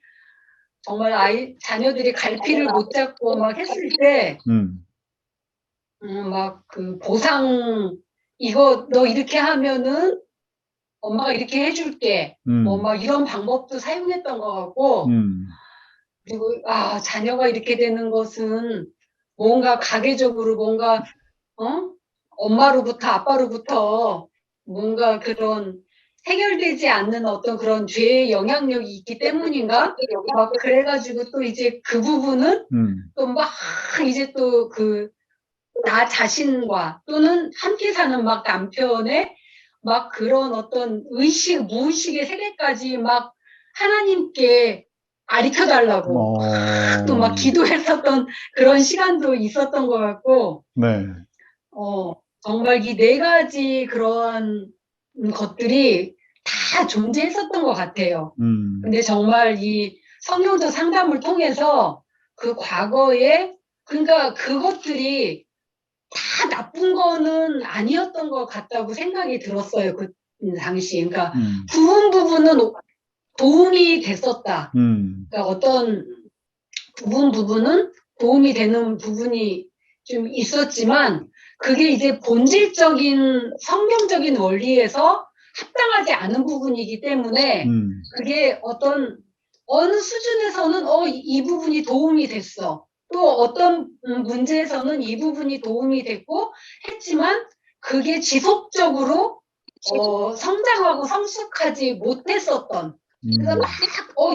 정말 자녀들이 갈피를 못 잡고 막 했을 때, 음, 막 그 보상, 이거 너 이렇게 하면은 엄마가 이렇게 해줄게. 뭐 음, 막 이런 방법도 사용했던 것 같고, 음, 그리고, 자녀가 이렇게 되는 것은 뭔가 가계적으로 어? 엄마로부터 아빠로부터 뭔가 그런 해결되지 않는 어떤 그런 죄의 영향력이 있기 때문인가? 막 그래가지고 또 이제 그 부분은 또 막 이제 또 나 자신과 또는 함께 사는 막 남편의 막 그런 어떤 무의식의 세계까지 막 하나님께 가르쳐 달라고 또 막 어, 기도했었던 그런 시간도 있었던 것 같고, 네, 정말 이 네 가지 그러한 것들이 다 존재했었던 것 같아요. 근데 정말 이 성경적 상담을 통해서 그 과거에, 그러니까 그것들이 다 나쁜 거는 아니었던 것 같다고 생각이 들었어요. 그 당시. 그러니까 음, 부분은 도움이 됐었다. 음, 그러니까 어떤 부분은 도움이 되는 부분이 좀 있었지만 그게 이제 본질적인 성경적인 원리에서 합당하지 않은 부분이기 때문에 그게 어느 수준에서는 이 부분이 도움이 됐어. 또 어떤 문제에서는 이 부분이 도움이 됐고 했지만 그게 지속적으로 성장하고 성숙하지 못했었던. 그래서 막,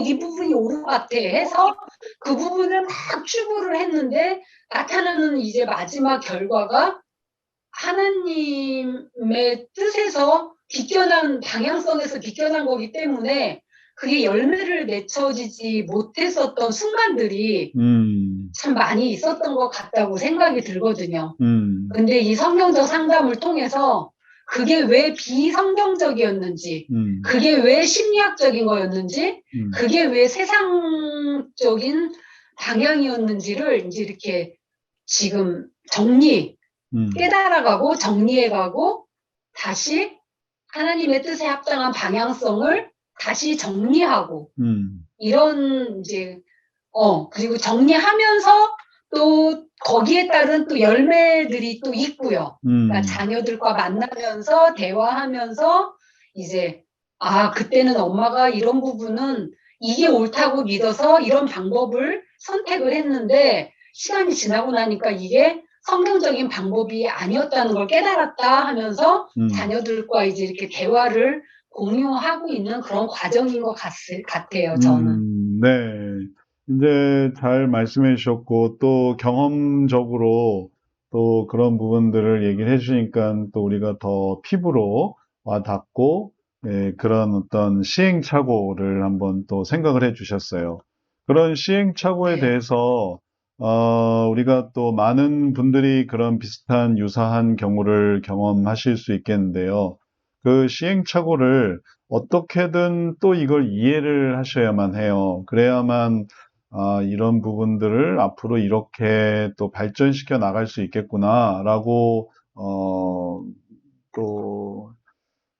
이 부분이 옳은 것 같아 해서 그 부분을 막 추구를 했는데 나타나는 이제 마지막 결과가 하나님의 뜻에서 비껴난 방향성에서 비껴난 거기 때문에 그게 열매를 맺혀지지 못했었던 순간들이 참 많이 있었던 것 같다고 생각이 들거든요. 음, 근데 이 성경적 상담을 통해서 그게 왜 비성경적이었는지, 음, 그게 왜 심리학적인 거였는지, 음, 그게 왜 세상적인 방향이었는지를 이제 이렇게 지금 음, 깨달아가고 정리해가고 다시 하나님의 뜻에 합당한 방향성을 다시 정리하고 이런 이제 그리고 정리하면서 또 거기에 따른 또 열매들이 또 있고요. 그러니까 자녀들과 만나면서 대화하면서 이제 그때는 엄마가 이런 부분은 이게 옳다고 믿어서 이런 방법을 선택을 했는데 시간이 지나고 나니까 이게 성경적인 방법이 아니었다는 걸 깨달았다 하면서 자녀들과 이제 이렇게 대화를 공유하고 있는 그런 과정인 것 같아요, 저는. 네. 이제 잘 말씀해 주셨고, 또 경험적으로 또 그런 부분들을 얘기를 해 주시니까 또 우리가 더 피부로 와 닿고, 예, 그런 어떤 시행착오를 한번 또 생각을 해 주셨어요. 그런 시행착오에 네. 대해서, 우리가 또 많은 분들이 그런 비슷한 유사한 경우를 경험하실 수 있겠는데요. 그 시행착오를 어떻게든 또 이걸 이해를 하셔야만 해요. 그래야만 이런 부분들을 앞으로 이렇게 또 발전시켜 나갈 수 있겠구나라고 또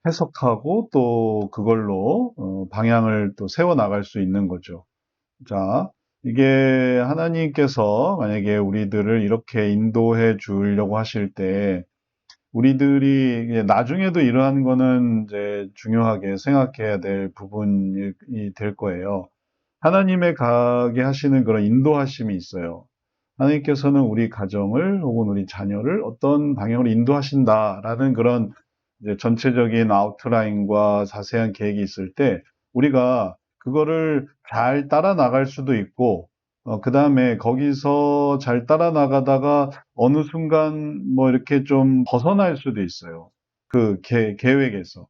해석하고 또 그걸로 방향을 또 세워 나갈 수 있는 거죠. 자, 이게 하나님께서 만약에 우리들을 이렇게 인도해 주려고 하실 때 우리들이 이제 나중에도 이러한 거는 이제 중요하게 생각해야 될 부분이 될 거예요. 하나님의 가게 하시는 그런 인도하심이 있어요. 하나님께서는 우리 가정을 혹은 우리 자녀를 어떤 방향으로 인도하신다라는 그런 이제 전체적인 아웃라인과 자세한 계획이 있을 때 우리가 그거를 잘 따라 나갈 수도 있고 그 다음에 거기서 잘 따라 나가다가 어느 순간 뭐 이렇게 좀 벗어날 수도 있어요. 그 계획에서.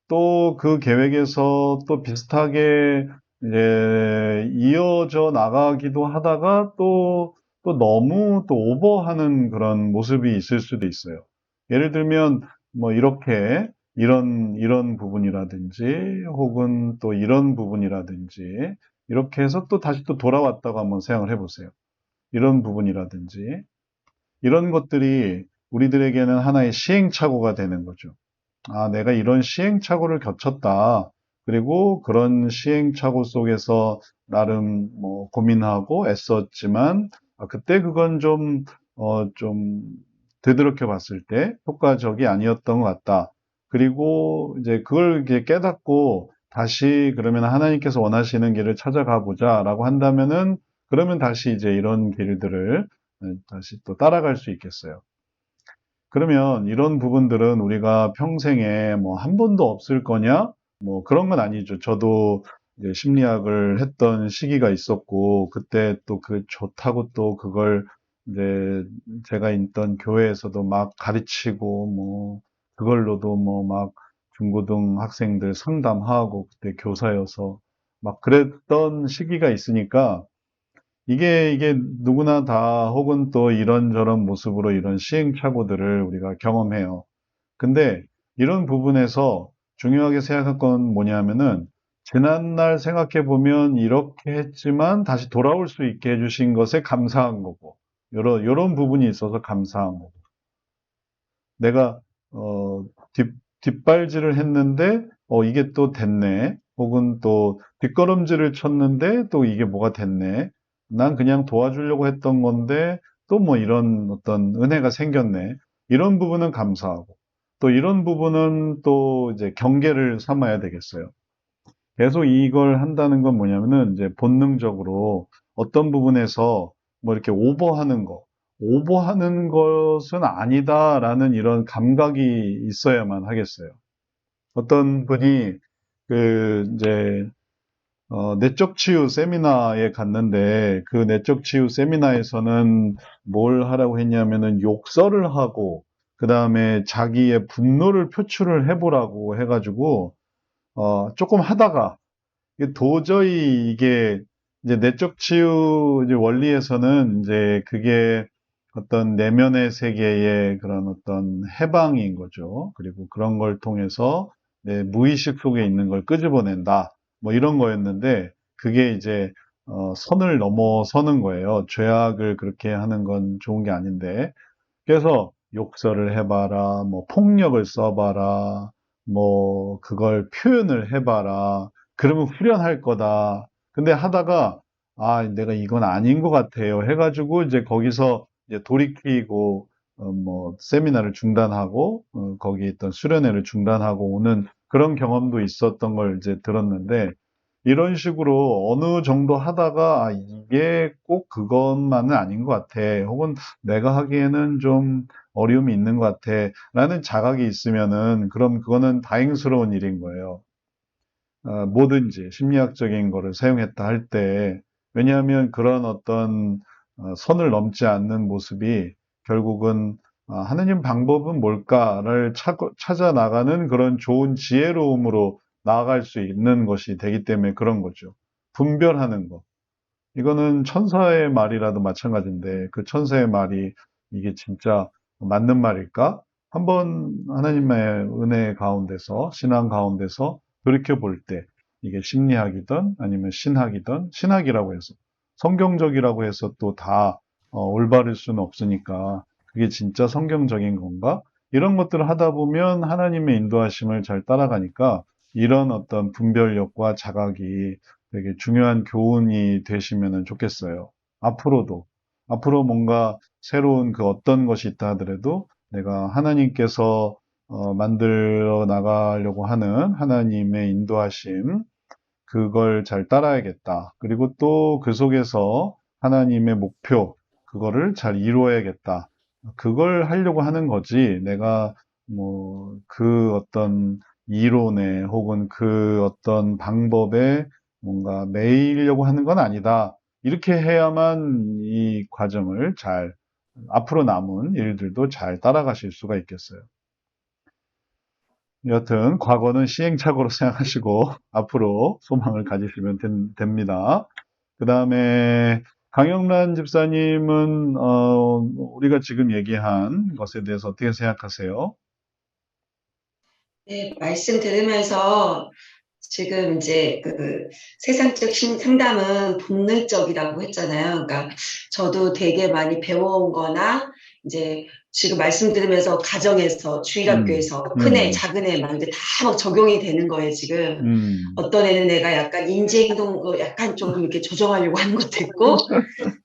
또 그 계획에서 또 비슷하게 이제 이어져 나가기도 하다가 또 너무 또 오버하는 그런 모습이 있을 수도 있어요. 예를 들면 뭐 이렇게 이런 부분이라든지 혹은 또 이런 부분이라든지 이렇게 해서 또 다시 또 돌아왔다고 한번 생각을 해보세요. 이런 부분이라든지 이런 것들이 우리들에게는 하나의 시행착오가 되는 거죠. 내가 이런 시행착오를 겪었다. 그리고 그런 시행착오 속에서 나름 뭐 고민하고 애썼지만, 그때 그건 좀 되돌이켜 봤을 때 효과적이 아니었던 것 같다. 그리고 이제 그걸 이렇게 깨닫고 다시 그러면 하나님께서 원하시는 길을 찾아가 보자라고 한다면은 그러면 다시 이제 이런 길들을 다시 또 따라갈 수 있겠어요. 그러면 이런 부분들은 우리가 평생에 뭐 한 번도 없을 거냐? 뭐 그런 건 아니죠. 저도 이제 심리학을 했던 시기가 있었고, 그때 또 그 좋다고 또 그걸 이제 제가 있던 교회에서도 막 가르치고, 뭐, 그걸로도 뭐 막 중고등 학생들 상담하고, 그때 교사여서 막 그랬던 시기가 있으니까, 이게 누구나 다 혹은 또 이런저런 모습으로 이런 시행착오들을 우리가 경험해요. 근데 이런 부분에서 중요하게 생각할 건 뭐냐면은 지난날 생각해 보면 이렇게 했지만 다시 돌아올 수 있게 해주신 것에 감사한 거고, 요런 부분이 있어서 감사한 거고. 내가, 어, 뒷발질을 했는데, 이게 또 됐네. 혹은 또 뒷걸음질을 쳤는데 또 이게 뭐가 됐네. 난 그냥 도와주려고 했던 건데 또 뭐 이런 어떤 은혜가 생겼네. 이런 부분은 감사하고. 또 이런 부분은 또 이제 경계를 삼아야 되겠어요. 계속 이걸 한다는 건 뭐냐면은 이제 본능적으로 어떤 부분에서 뭐 이렇게 오버하는 것은 아니다라는 이런 감각이 있어야만 하겠어요. 어떤 분이 그 이제 내적 치유 세미나에 갔는데 그 내적 치유 세미나에서는 뭘 하라고 했냐면은 욕설을 하고 그다음에 자기의 분노를 표출을 해보라고 해가지고 조금 하다가 이게 도저히 이게 이제 내적 치유 이제 원리에서는 이제 그게 어떤 내면의 세계의 그런 어떤 해방인 거죠. 그리고 그런 걸 통해서 내 무의식 속에 있는 걸 끄집어낸다. 뭐 이런 거였는데 그게 이제 선을 넘어서는 거예요. 죄악을 그렇게 하는 건 좋은 게 아닌데 그래서 욕설을 해봐라, 뭐 폭력을 써봐라, 뭐 그걸 표현을 해봐라. 그러면 후련할 거다. 근데 하다가 내가 이건 아닌 것 같아요. 해가지고 이제 거기서 이제 돌이키고 뭐 세미나를 중단하고 거기 있던 수련회를 중단하고 오는 그런 경험도 있었던 걸 이제 들었는데 이런 식으로 어느 정도 하다가 이게 꼭 그것만은 아닌 것 같아. 혹은 내가 하기에는 좀 어려움이 있는 것 같아. 라는 자각이 있으면은 그럼 그거는 다행스러운 일인 거예요. 뭐든지 심리학적인 거를 사용했다 할 때, 왜냐하면 그런 어떤 선을 넘지 않는 모습이 결국은 하느님 방법은 뭘까를 찾아 나가는 그런 좋은 지혜로움으로 나아갈 수 있는 것이 되기 때문에 그런 거죠. 분별하는 거. 이거는 천사의 말이라도 마찬가지인데 그 천사의 말이 이게 진짜 맞는 말일까? 한번 하나님의 은혜 가운데서 신앙 가운데서 돌이켜 볼 때 이게 심리학이든 아니면 신학이든 신학이라고 해서 성경적이라고 해서 또 다 올바를 수는 없으니까 그게 진짜 성경적인 건가? 이런 것들을 하다 보면 하나님의 인도하심을 잘 따라가니까 이런 어떤 분별력과 자각이 되게 중요한 교훈이 되시면 좋겠어요. 앞으로도. 앞으로 뭔가 새로운 그 어떤 것이 있다 하더라도 내가 하나님께서 만들어 나가려고 하는 하나님의 인도하심, 그걸 잘 따라야겠다. 그리고 또 그 속에서 하나님의 목표, 그거를 잘 이루어야겠다. 그걸 하려고 하는 거지. 내가 뭐 그 어떤 이론에 혹은 그 어떤 방법에 뭔가 매이려고 하는 건 아니다. 이렇게 해야만 이 과정을 앞으로 남은 일들도 잘 따라가실 수가 있겠어요. 여튼 과거는 시행착오로 생각하시고 앞으로 소망을 가지시면 됩니다. 그 다음에 강영란 집사님은 우리가 지금 얘기한 것에 대해서 어떻게 생각하세요? 네, 말씀 들으면서 지금 이제 그 세상적 상담은 본능적이라고 했잖아요. 그러니까 저도 되게 많이 배워온 거나 이제 지금 말씀 들으면서 가정에서 주일학교에서 큰 애, 작은 애 막 이제 다 막 적용이 되는 거예요, 지금. 어떤 애는 내가 약간 인지행동 약간 좀 이렇게 조정하려고 하는 것도 있고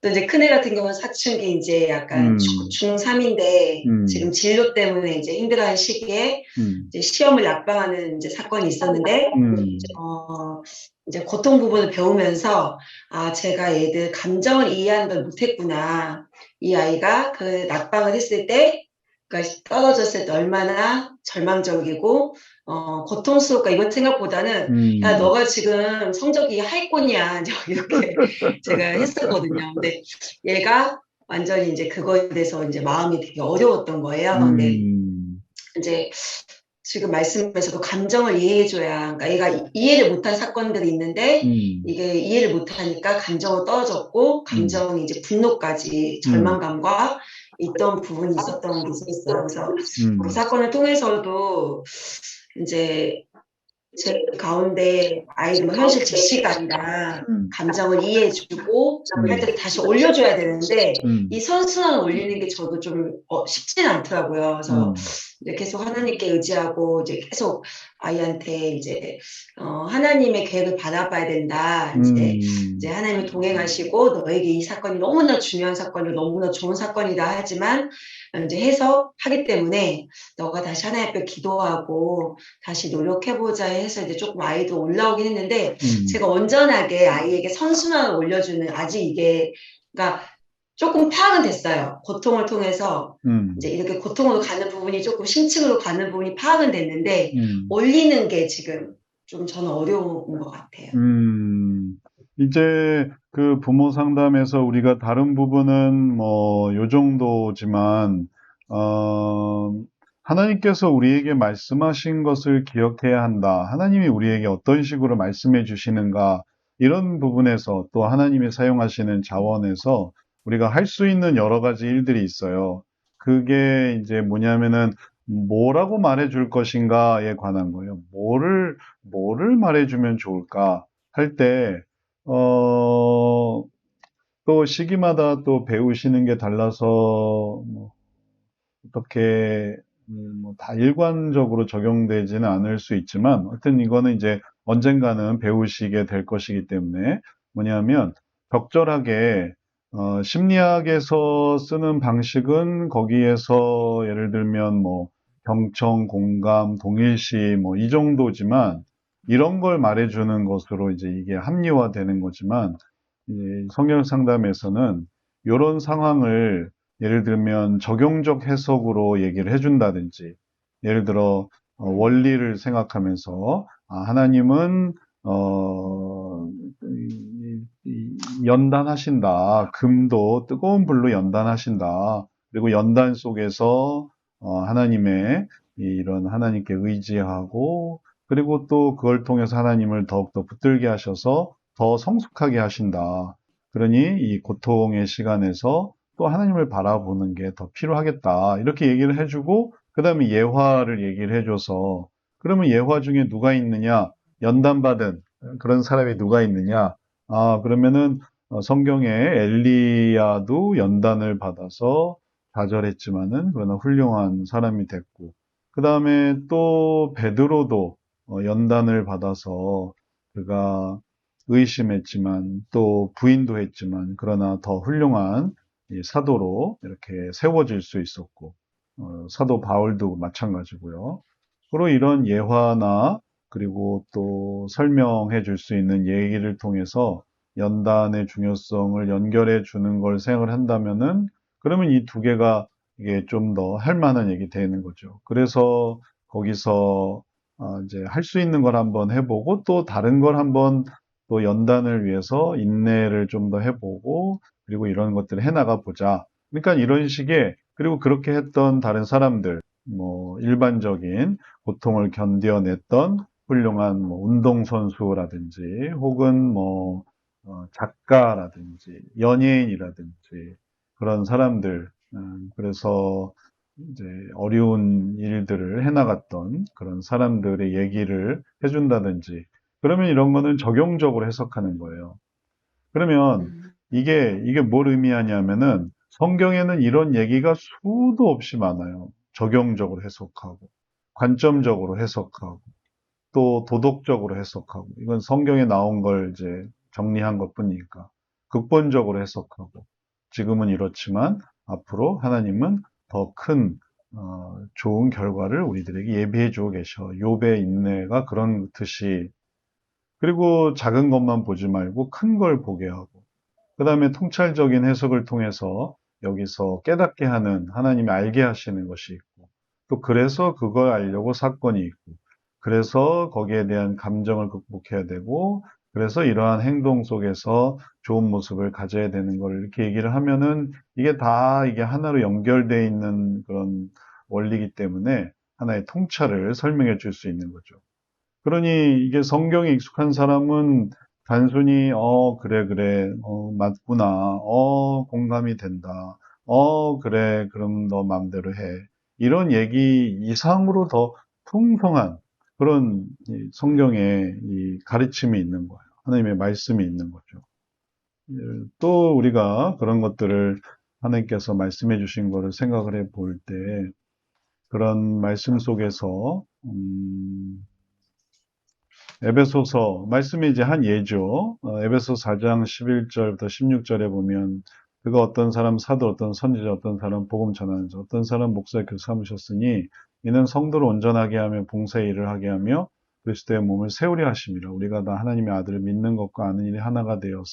또 이제 큰애 같은 경우는 사춘기 이제 약간 중3인데 지금 진로 때문에 이제 힘들어하는 시기에 이제 시험을 낙방하는 이제 사건이 있었는데 이제 고통 부분을 배우면서 제가 얘들 감정을 이해하는 걸 못했구나. 이 아이가 그 낙방을 했을 때 그러니까 떨어졌을 때 얼마나 절망적이고 고통스러울까 이번 생각보다는 야 너가 지금 성적이 하위권이야 이렇게 제가 했었거든요. 근데 얘가 완전히 이제 그거에 대해서 이제 마음이 되게 어려웠던 거예요. 근데 이제 지금 말씀에서도 감정을 이해해줘야, 그러니까 얘가 이해를 못한 사건들이 있는데 이게 이해를 못하니까 감정은 떨어졌고 감정이 이제 분노까지 절망감과 있던 부분이 있었던 게 있었어요. 그래서 그 사건을 통해서도 이제 제 가운데 아이들 뭐 현실 직시가 아니라 감정을 이해해주고 할 때 다시 올려줘야 되는데 이 선순환을 올리는 게 저도 좀 쉽지는 않더라고요. 그래서 이제 계속 하나님께 의지하고 이제 계속 아이한테 이제 하나님의 계획을 바라봐야 된다. 이제 하나님이 동행하시고 너에게 이 사건이 너무나 중요한 사건이고 너무나 좋은 사건이다 하지만 이제 해서 하기 때문에 너가 다시 하나님 앞에 기도하고 다시 노력해보자 해서 이제 조금 아이도 올라오긴 했는데 제가 온전하게 아이에게 선순환을 올려주는 아직 이게 그러니까 조금 파악은 됐어요. 고통을 통해서 이제 이렇게 고통으로 가는 부분이 조금 심층으로 가는 부분이 파악은 됐는데 올리는 게 지금 좀 저는 어려운 것 같아요. 이제 그 부모 상담에서 우리가 다른 부분은 뭐 요 정도지만 하나님께서 우리에게 말씀하신 것을 기억해야 한다. 하나님이 우리에게 어떤 식으로 말씀해 주시는가 이런 부분에서 또 하나님이 사용하시는 자원에서 우리가 할 수 있는 여러 가지 일들이 있어요. 그게 이제 뭐냐면은 뭐라고 말해 줄 것인가에 관한 거예요. 뭐를 말해 주면 좋을까 할 때, 또 시기마다 또 배우시는 게 달라서, 뭐 어떻게, 다 일관적으로 적용되지는 않을 수 있지만, 하여튼 이거는 이제 언젠가는 배우시게 될 것이기 때문에, 뭐냐면, 적절하게, 심리학에서 쓰는 방식은 거기에서 예를 들면 뭐, 경청, 공감, 동일시, 뭐, 이 정도지만, 이런 걸 말해주는 것으로 이제 이게 합리화되는 거지만, 이 성경 상담에서는 이런 상황을 예를 들면 적용적 해석으로 얘기를 해준다든지, 예를 들어 원리를 생각하면서 하나님은 연단하신다. 금도 뜨거운 불로 연단하신다. 그리고 연단 속에서 하나님의 이런 하나님께 의지하고 그리고 또 그걸 통해서 하나님을 더욱더 붙들게 하셔서 더 성숙하게 하신다. 그러니 이 고통의 시간에서 또 하나님을 바라보는 게 더 필요하겠다. 이렇게 얘기를 해주고, 그 다음에 예화를 얘기를 해줘서, 그러면 예화 중에 누가 있느냐? 연단받은 그런 사람이 누가 있느냐? 그러면은 성경에 엘리야도 연단을 받아서 좌절했지만은, 그러나 훌륭한 사람이 됐고, 그 다음에 또 베드로도 연단을 받아서 그가 의심했지만 또 부인도 했지만 그러나 더 훌륭한 사도로 이렇게 세워질 수 있었고 사도 바울도 마찬가지고요. 서로 이런 예화나 그리고 또 설명해 줄 수 있는 얘기를 통해서 연단의 중요성을 연결해 주는 걸 생각을 한다면은 그러면 이 두 개가 이게 좀 더 할 만한 얘기 되는 거죠. 그래서 거기서 이제 할 수 있는 걸 한번 해보고 또 다른 걸 한번 또 연단을 위해서 인내를 좀 더 해보고 그리고 이런 것들을 해나가 보자. 그러니까 이런 식의 그리고 그렇게 했던 다른 사람들 뭐 일반적인 고통을 견뎌냈던 훌륭한 뭐 운동선수라든지 혹은 뭐 작가라든지 연예인이라든지 그런 사람들 그래서 이제 어려운 일들을 해나갔던 그런 사람들의 얘기를 해준다든지 그러면 이런 거는 적용적으로 해석하는 거예요. 그러면 이게 뭘 의미하냐면은 성경에는 이런 얘기가 수도 없이 많아요. 적용적으로 해석하고, 관점적으로 해석하고, 또 도덕적으로 해석하고, 이건 성경에 나온 걸 이제 정리한 것 뿐이니까. 극본적으로 해석하고, 지금은 이렇지만 앞으로 하나님은 더 큰, 좋은 결과를 우리들에게 예비해 주고 계셔. 욥의 인내가 그런 듯이 그리고 작은 것만 보지 말고 큰 걸 보게 하고, 그 다음에 통찰적인 해석을 통해서 여기서 깨닫게 하는, 하나님이 알게 하시는 것이 있고, 또 그래서 그걸 알려고 사건이 있고, 그래서 거기에 대한 감정을 극복해야 되고, 그래서 이러한 행동 속에서 좋은 모습을 가져야 되는 걸 이렇게 얘기를 하면은 이게 다 이게 하나로 연결되어 있는 그런 원리이기 때문에 하나의 통찰을 설명해 줄 수 있는 거죠. 그러니 이게 성경에 익숙한 사람은 단순히 그래 그래 맞구나 공감이 된다 그래 그럼 너 맘대로 해 이런 얘기 이상으로 더 풍성한 그런 이 성경의 이 가르침이 있는 거예요. 하나님의 말씀이 있는 거죠. 예, 또 우리가 그런 것들을 하나님께서 말씀해 주신 거를 생각을 해 볼 때 그런 말씀 속에서 에베소서 말씀이 이제 한 예죠. 에베소 4장 11절부터 16절에 보면 그가 어떤 사람 사도 어떤 선지자 어떤 사람 복음 전하는 자 어떤 사람 목사 교사 삼으셨으니 이는 성도를 온전하게 하며 봉사의 일을 하게 하며 그리스도의 몸을 세우려 하심이라. 우리가 다 하나님의 아들을 믿는 것과 아는 일이 하나가 되어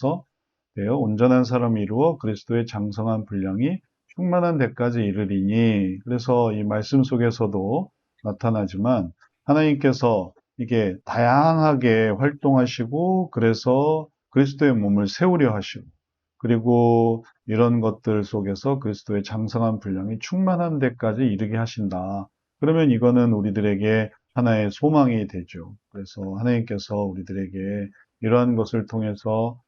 온전한 사람을 이루어 그리스도의 장성한 분량이 충만한 데까지 이르리니. 그래서 이 말씀 속에서도 나타나지만 하나님께서 이게 다양하게 활동하시고 그래서 그리스도의 몸을 세우려 하시고 그리고 이런 것들 속에서 그리스도의 장성한 분량이 충만한 데까지 이르게 하신다. 그러면 이거는 우리들에게 하나의 소망이 되죠. 그래서 하나님께서 우리들에게 이러한 것을 통해서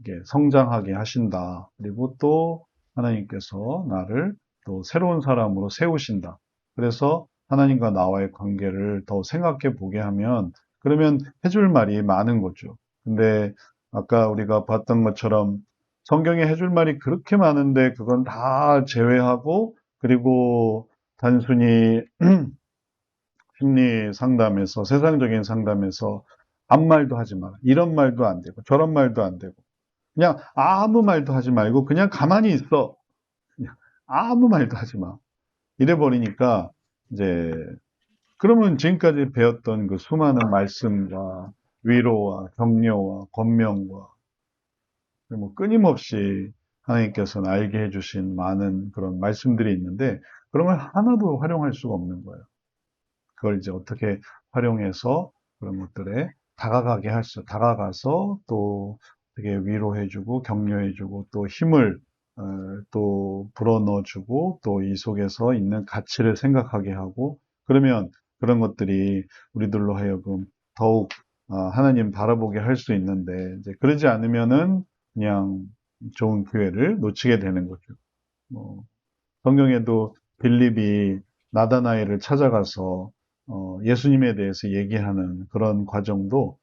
이게 성장하게 하신다. 그리고 또 하나님께서 나를 또 새로운 사람으로 세우신다. 그래서 하나님과 나와의 관계를 더 생각해 보게 하면 그러면 해줄 말이 많은 거죠. 근데 아까 우리가 봤던 것처럼 성경에 해줄 말이 그렇게 많은데 그건 다 제외하고 그리고 단순히 심리 상담에서 세상적인 상담에서 아무 말도 하지 마라. 이런 말도 안 되고 저런 말도 안 되고 그냥 아무 말도 하지 말고 그냥 가만히 있어. 그냥 아무 말도 하지 마. 이래 버리니까 이제 그러면 지금까지 배웠던 그 수많은 말씀과 위로와 격려와 권면과 뭐 끊임없이 하나님께서는 알게 해주신 많은 그런 말씀들이 있는데 그런 걸 하나도 활용할 수가 없는 거예요. 그걸 이제 어떻게 활용해서 그런 것들에 다가가서 또 되게 위로해주고 격려해주고 또 힘을 또 불어넣어주고 또 이 속에서 있는 가치를 생각하게 하고 그러면 그런 것들이 우리들로 하여금 더욱 하나님 바라보게 할 수 있는데 이제 그러지 않으면은 그냥 좋은 기회를 놓치게 되는 거죠. 성경에도 빌립이 나다나엘을 찾아가서 예수님에 대해서 얘기하는 그런 과정도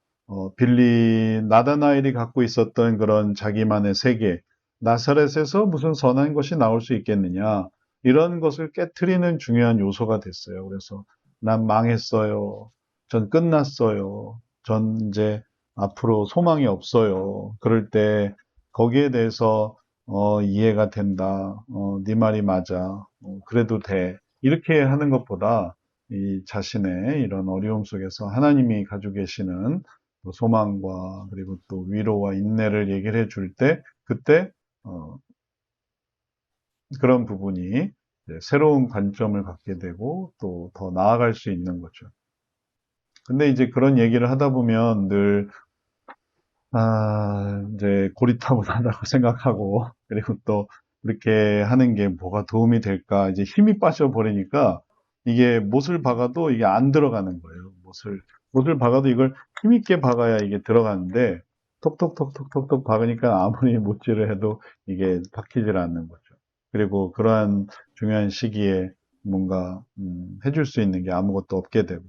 나다나엘이 갖고 있었던 그런 자기만의 세계, 나사렛에서 무슨 선한 것이 나올 수 있겠느냐 이런 것을 깨트리는 중요한 요소가 됐어요. 그래서 난 망했어요. 전 끝났어요. 전 이제 앞으로 소망이 없어요. 그럴 때 거기에 대해서 이해가 된다. 네 말이 맞아. 그래도 돼. 이렇게 하는 것보다 이 자신의 이런 어려움 속에서 하나님이 가지고 계시는 소망과 그리고 또 위로와 인내를 얘기를 해줄 때 그때 그런 부분이 새로운 관점을 갖게 되고 또 더 나아갈 수 있는 거죠. 근데 이제 그런 얘기를 하다 보면 늘 이제 고리타분하다고 생각하고, 그리고 또 이렇게 하는 게 뭐가 도움이 될까, 이제 힘이 빠져버리니까 이게 못을 박아도 이게 안 들어가는 거예요. 못을 박아도 이걸 힘있게 박아야 이게 들어가는데, 톡톡톡톡톡톡 박으니까 아무리 못질을 해도 이게 박히질 않는 거죠. 그리고 그러한 중요한 시기에 뭔가, 해줄 수 있는 게 아무것도 없게 되고.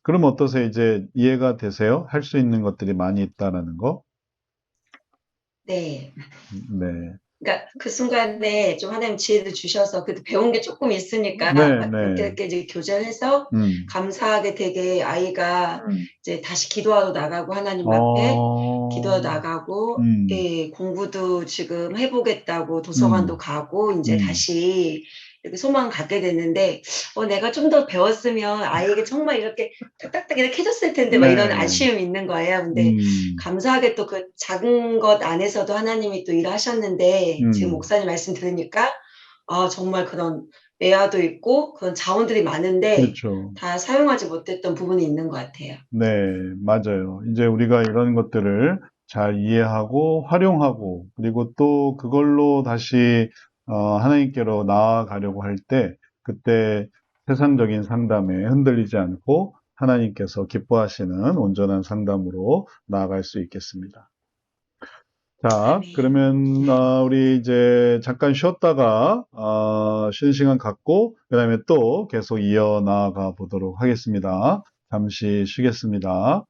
그럼 어떠세요? 이제 이해가 되세요? 할 수 있는 것들이 많이 있다라는 거? 네. 네. 그러니까 그 순간에 좀 하나님 지혜를 주셔서 그래도 배운 게 조금 있으니까 네. 이렇게 이제 교제해서 감사하게 되게 아이가 이제 다시 기도하러 나가고 하나님 앞에 기도하러 나가고 예, 공부도 지금 해보겠다고 도서관도 가고 이제 다시 이렇게 소망을 갖게 됐는데, 내가 좀 더 배웠으면 아이에게 정말 이렇게 딱딱딱 이렇게 해줬을 텐데, 막 이런 네. 아쉬움이 있는 거예요. 근데 감사하게 또 그 작은 것 안에서도 하나님이 또 일하셨는데, 지금 목사님 말씀 들으니까, 정말 그런 매화도 있고, 그런 자원들이 많은데, 그렇죠. 다 사용하지 못했던 부분이 있는 것 같아요. 네, 맞아요. 이제 우리가 이런 것들을 잘 이해하고 활용하고 그리고 또 그걸로 다시 하나님께로 나아가려고 할 때 그때 세상적인 상담에 흔들리지 않고 하나님께서 기뻐하시는 온전한 상담으로 나아갈 수 있겠습니다. 자, 아멘. 그러면 우리 이제 잠깐 쉬었다가 쉬는 시간 갖고 그다음에 또 계속 이어나가 보도록 하겠습니다. 잠시 쉬겠습니다.